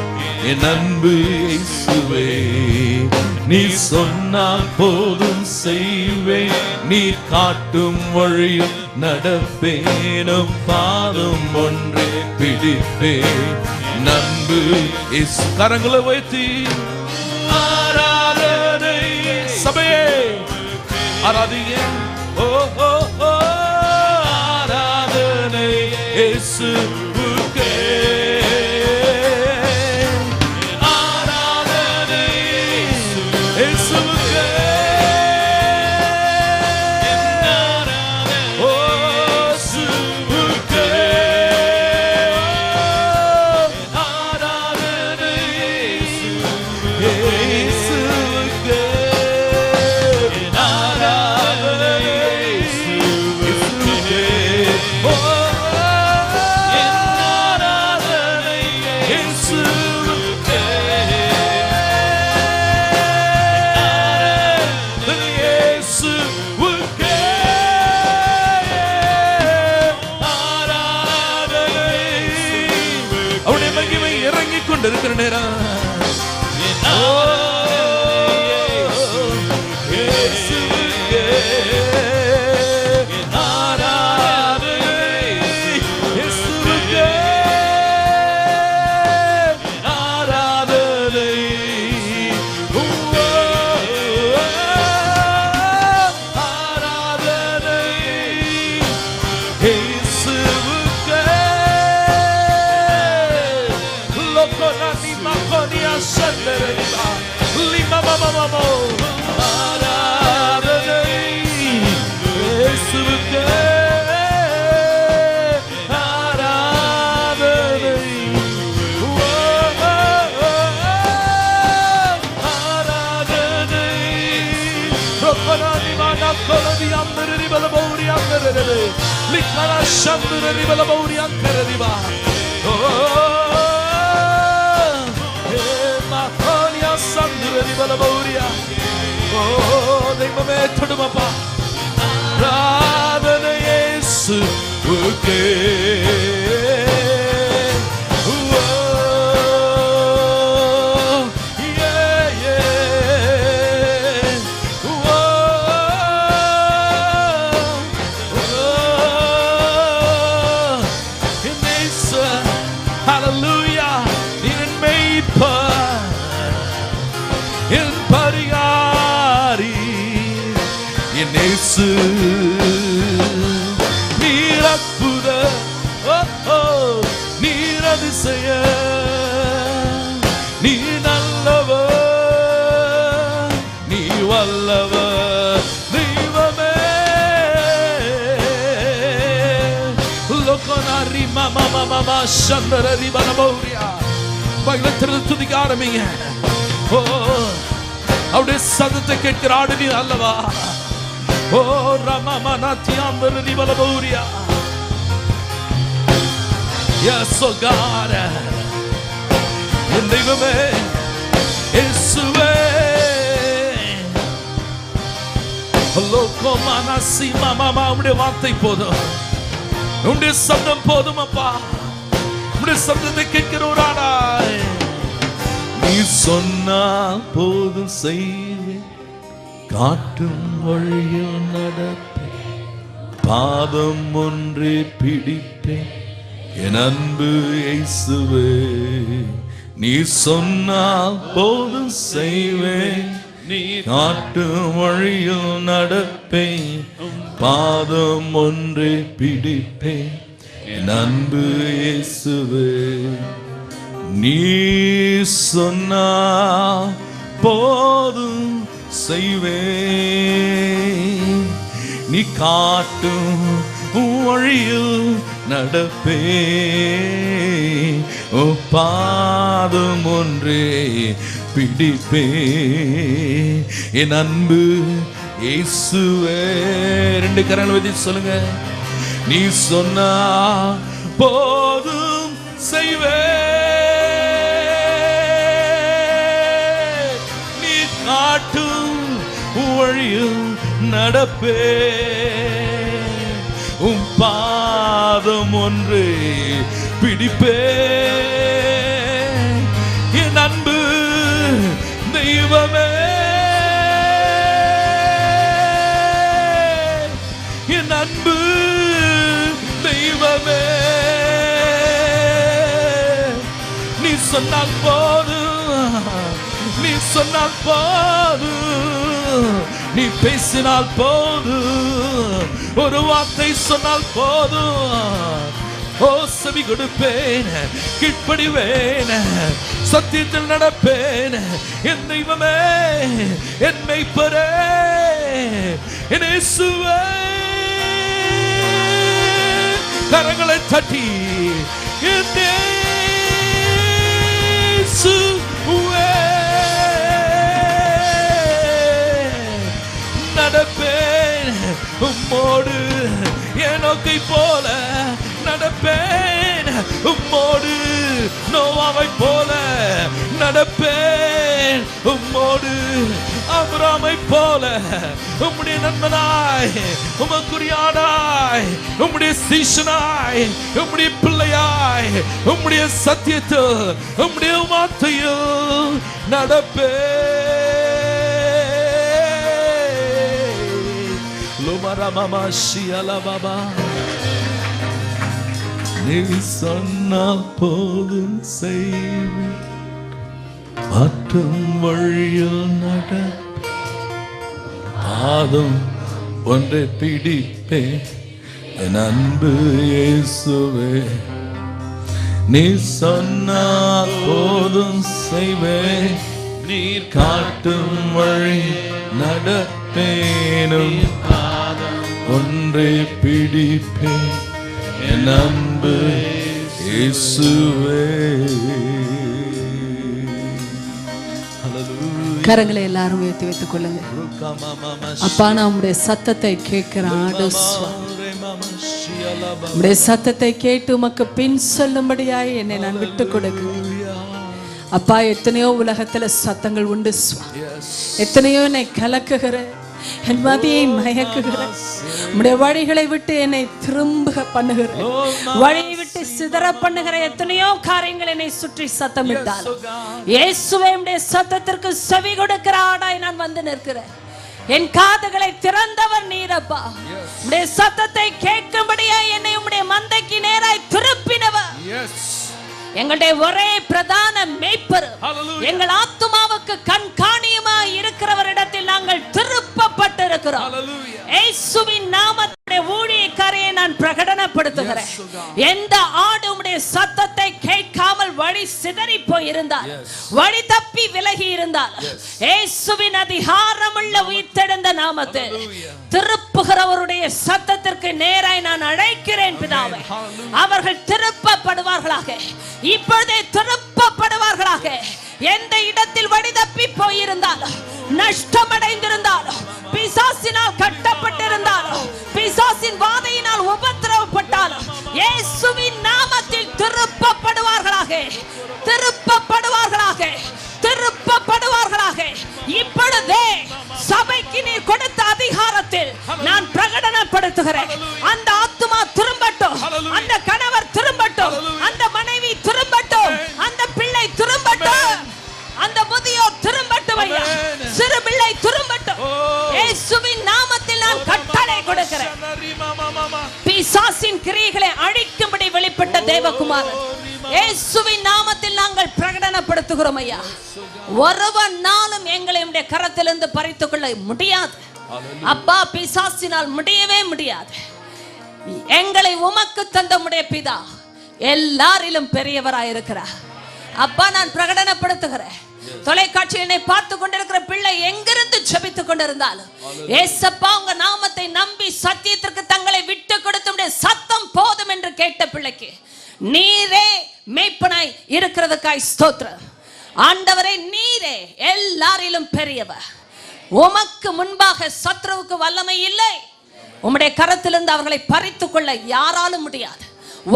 என் அன்பு இயேசுவே. நீ சொன்னால் போதும் செய்வேன், நீ காட்டும் வழியில் நடப்பேனும், பாதம் ஒன்றை பிடிப்பேன், நன்பு இயேசு. கரங்களை வைத்து ஆராதனை சபையே ஆராதிங்க. ஓ ஓ ஓ ஆராதனை இயேசுவுக்கே, ஆராதனை இயேசுவுக்கே. ஓ இயேசுவுக்கே ஆராதனை இயேசுவுக்கே. இருக்கிற நேரம் தெய்வமே தொடுமப்பா. ஆராதனை இயேசுவுக்கே. நீர் அற்புத, நீர் அதிசய, நீ நல்லவர், நீ வல்லவர் தெய்வமே. லோகனாரி மாமா மாமா சந்தரரி பனபௌரியா பகலத்திலிருந்து துதிக்க ஆரம்பிங்க. ஓ அவருடைய சத்தத்தை கேட்கிற ஆடு நீ அல்லவா. ஓ ரமமனத்தியாம்பரி பலபௌரியா. Yes, oh God, என் தெய்வமே இயேசுவே. லோகமானசி மாமா உம்முடைய வார்த்தை போதும், உம்முடைய சத்தம் போதும் அப்பா. உம்முடைய சத்தத்தை கேட்கிற ஒரு ஆடாய் நீ சொன்னால் போதும் செய்வேன், காட்டும் வழியில் நடப்பேன், பாதம் ஒன்றே பிடிப்பேன் என் அன்பு இயேசுவே. நீ சொன்னால் போதும் செய்வேன், நீ காட்டும் வழியில் நடப்பேன், பாதம் ஒன்றே பிடிப்பேன் என் அன்பு இயேசுவே. நீ சொன்னால் போதும் செய்வேன், நீ காட்டும் வழியில் நடப்பேன், பாதம் ஒன்றே பிடிப்பேன் என் அன்பு இயேசுவே. 2 கரங்களை வைத்து சொல்லுங்க. நீ சொன்னா போதும் செய்வேன், நீ காட்டும் வழியில் நடப்பேன், உம் பாதம் ஒன்றே பிடிப்பேன் என் அன்பு தெய்வமே. என் அன்பு தெய்வமே, நீ சொன்னால் போதும், நீ சொன்னால் போதும், நீ பேசினால் போதும், ஒரு வார்த்தை சொன்னால் போதும், ஓ செவி கொடுப்பேன், கீழ்ப்படிவேன், சத்தியத்தில் நடப்பேன் என் தெய்வமே, என் மெய்ப்பரே, என் இயேசுவே. கரங்களை தட்டி என் இயேசுவே நடப்பேன் உம்மோடு, ஏனோக்கை போல நடப்பேன் உம்மோடு, நோவாவை போல நடப்பேன் உம்மோடு, ஆபிரகாமை போல உம்முடைய நண்பனாய், உமக்குரியானாய், உம்முடைய சீஷனாய், உம்முடைய பிள்ளையாய், உம்முடைய சத்தியத்தில், உம்முடைய வார்த்தையில் நடப்பேன். லோமரமமா ஷியலபபா. நீ சொன்னால் போதும் செய்வேன், மாற்றும் வழியில் நட, பாதம் ஒன்றை பிடிப்பேன் என் அன்பு இயேசுவே. நீ சொன்னால் போதும் செய்வேன், நீர் காட்டும் வழி நடப்பேனும், பாதம் ஒன்றை பிடிப்பேன் என் அன்பு இயேசுவே. கரங்களை எல்லாரும் உயர்த்தி வைத்துக் கொள்ளுங்க. அப்பா, நான் உம்முடைய சத்தத்தை கேட்கிறேன். உம்முடைய சத்தத்தை கேட்டு உமக்கு பின் சொல்லும்படியாய் என்னை நான் விட்டுக் கொடுக்கிறேன். அப்பா, எத்தனையோ உலகத்துல சத்தங்கள் உண்டு, எத்தனையோ என்னை கலக்குகிற, என் மதியை மயக்குகிற, உம்முடைய வழிகளை விட்டு என்னை திரும்ப பண்ணுகிற, வழியை விட்டு சிதற பண்ணுகிற எத்தனையோ காரியங்கள் என்னை சுற்றி சத்தமிட்டால், இயேசுவே உம்முடைய சத்தத்திற்கு செவி கொடுக்கிற ஆடாய் நான் வந்து நிற்கிறேன். என் காதுகளை திறந்தவர் நீரப்பா. உம்முடைய சத்தத்தை கேட்கும்படியா என்னை உம்முடைய மந்தைக்கு நேராய் திருப்பினவர். எங்களுடைய ஒரே பிரதான மேய்ப்பர், எங்கள் ஆத்துமாவுக்கு கண்காணியமாய் இருக்கிறவரிடத்தில் நாங்கள் திருப்பப்பட்டிருக்கிறோம். இயேசுவின் நாமத்துடைய ஊழியக்காரையை நான் பிரகடனப்படுத்துகிறேன். எந்த ஆடு உம்முடைய சத்தத்தை கேட்காமல் வழி சிதறி போயிருந்தால், வழி தப்பி விலகி இருந்தால், இயேசுவின் அதிகாரமுள்ள உயிர்த்தெழுந்த நாமத்தில் திருப்புகிறவருடைய சத்தத்திற்கு நேராய் நான் அழைக்கிறேன் பிதாவே. அவர்கள் திருப்பப்படுவார்களாக, இப்பொழுதே திருப்பப்படுவார்களாக. எந்த இடத்தில் வழி தப்பி போயிருந்தாலும், நஷ்டமடைந்திருந்தாலும், பிசாசினால் கட்டப்பட்டிருந்தாலும், பிசாசின் வாதையினால் உபத்திரவப்பட்டாலும், இயேசுவின் நாமத்தில் திருப்பப்படுவார்களாக, திருப்பப்படுவார்களாக, திருப்பப்படுவார்களாக. இப்பொழுதே சபைக்கு நீர் கொடுத்த அதிகாரத்தில் நான் பிரகடனப்படுத்துகிறேன். அந்த ஆத்துமா திரும்பட்டும், அந்த கணவர் திரும்பட்டும், அந்த மனைவி திரும்பட்டும், அந்த பிள்ளை திரும்பட்டும், இயேசுவின் நாமத்தில் நான் கட்டளை கொடுக்கிறேன். பிசாசின் கிரியைகளை அழிக்கும்படி வெளிப்பட்ட தேவகுமாரன் இயேசுவின் நாமத்தில் நாங்கள் பிரகடனப்படுத்துகிறோம் ஐயா. ஒருவனாலும் எங்களை உம்முடைய கரத்திலிருந்து பறித்துக் கொள்ள முடியாது அப்பா. பிசாசினால் முடியவே முடியாது. எங்களை உமக்கு தந்த உம்முடைய பிதா எல்லாரிலும் பெரியவராயிருக்கிறார் அப்பா. நான் பிரகடனப்படுத்துகிறேன், தொலைக்காட்சியில் என்னை பார்த்து கொண்டிருக்கிற பிள்ளை எங்கிருந்து ஜெபித்துக் கொண்டிருந்தாலும் ஏசப்பா உங்க நாமத்தை நம்பி சத்தியத்திற்கு தங்களை விட்டு கொடுத்து சத்தம் போதும் என்று கேட்ட பிள்ளைக்கு நீரே மேய்ப்பனாய் இருக்கிறதுக்காய் ஸ்தோத்திரம் ஆண்டவரே. நீரே எல்லாரிலும் பெரியவர். உமக்கு முன்பாக சத்ருவுக்கு வல்லமை இல்லை. உம்முடைய கரத்திலிருந்து அவர்களை பறித்துக் கொள்ள யாராலும் முடியாது,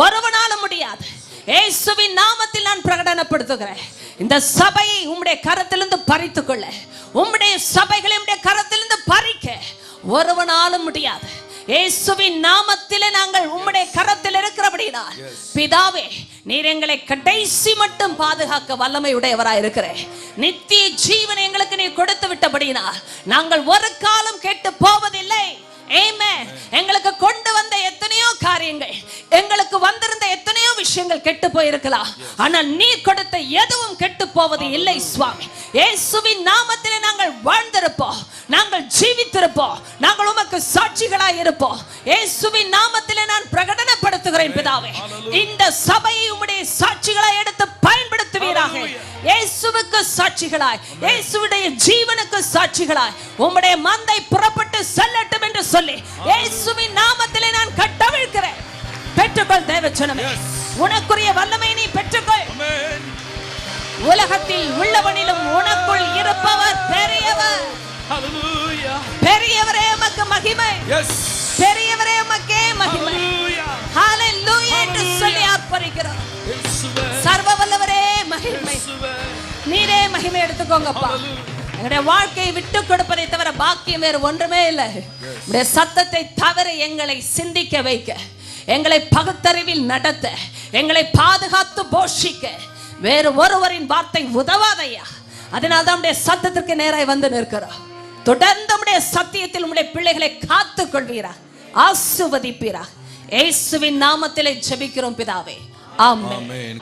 ஒருவனாலும் முடியாது. இயேசுவின் நாமத்தில் நான் பிரகடனப்படுத்துகிறேன், இந்த சபையை உம்முடைய கரத்திலிருந்து பறித்துக் கொள்ள, உம்முடைய சபைகளை உம்முடைய கரத்திலிருந்து பறிக்க ஒருவனாலும் முடியாது. இயேசுவின் நாமத்திலே நாங்கள் உம்முடைய கரத்தில் இருக்கிறபடினால் பிதாவே நீர் எங்களை கடைசி மட்டும் பாதுகாக்க வல்லமை உடையவராய் இருக்கிறேன். நித்திய ஜீவனை எங்களுக்கு நீர் கொடுத்து விட்டபடினால் நாங்கள் ஒரு காலம் கெட்டு போவதில்லை. ஆமென். எங்களுக்கு கொண்டு வந்த எத்தனையோ காரியங்கள், எங்களுக்கு வந்திருந்த எத்தனையோ விஷயங்கள் கெட்டு போயிருக்கலாம், ஆனால் நீர் கொடுத்த எதுவும் கெட்டு போவது இல்லை சுவாமி. இயேசுவின் நாமத்திலே நாங்கள் வாழ்ந்திருப்போம், நாங்கள் ஜீவித்திருப்போம், நாங்கள் உமக்கு சாட்சிகளாய் இருப்போம். இயேசுவின் நாமத்திலே நான் பிரகடனப்படுத்துகிறேன் பிதாவே, இந்த சபையை உம்முடைய சாட்சிகளாய் எடுத்து பயன்படுத்துவீராக. இயேசுவுக்கு சாட்சிகளாய், இயேசுவுடைய ஜீவனுக்கு சாட்சிகளாய் உம்முடைய மந்தை புறப்பட்டு செல்லட்டும் என்று சொல்லி இயேசுவின் நாமத்திலே நான் கட்டவிழ்க்கிறேன். பெற்றுக்கொள் தேவச்சனமே, உனக்குரிய வல்லமை நீ பெற்றுக்கொள். உலகத்தில் உள்ளவனிலும் உனக்குள் இருப்பவர் பெரியவர். பெரியவரே உமக்கு மகிமை, பெரியவரே உமக்கே மகிமை. ஹalleluya என்று சொல்லி ஆர்ப்பரிக்கிறோம். சர்வ வல்லவரே மகிமை, நீரே மகிமை எடுத்துக்கோங்கப்பா. எங்களுடைய வாழ்க்கையை விட்டு கொடுப்பதை தவிர பாக்கியம் வேறு ஒன்றுமே இல்லை. உடைய சத்தத்தை தவிர எங்களை சிந்திக்க வைக்க, எங்களை பகுத்தறிவில் நடத்த, எங்களை பாதுகாத்து போஷிக்க வேறு ஒருவரின் வார்த்தை உதவாதையா. அதனால்தான் உடைய சத்தத்திற்கு நேராய் வந்து நிற்கிறோம். தொடர்ந்து உடைய சத்தியத்தில் உடைய பிள்ளைகளை காத்துக் கொள்வீரா, ஆசீர்வதிப்பீரா. இயேசுவின் நாமத்திலே ஜெபிக்கிறோம் பிதாவே, ஆமென்.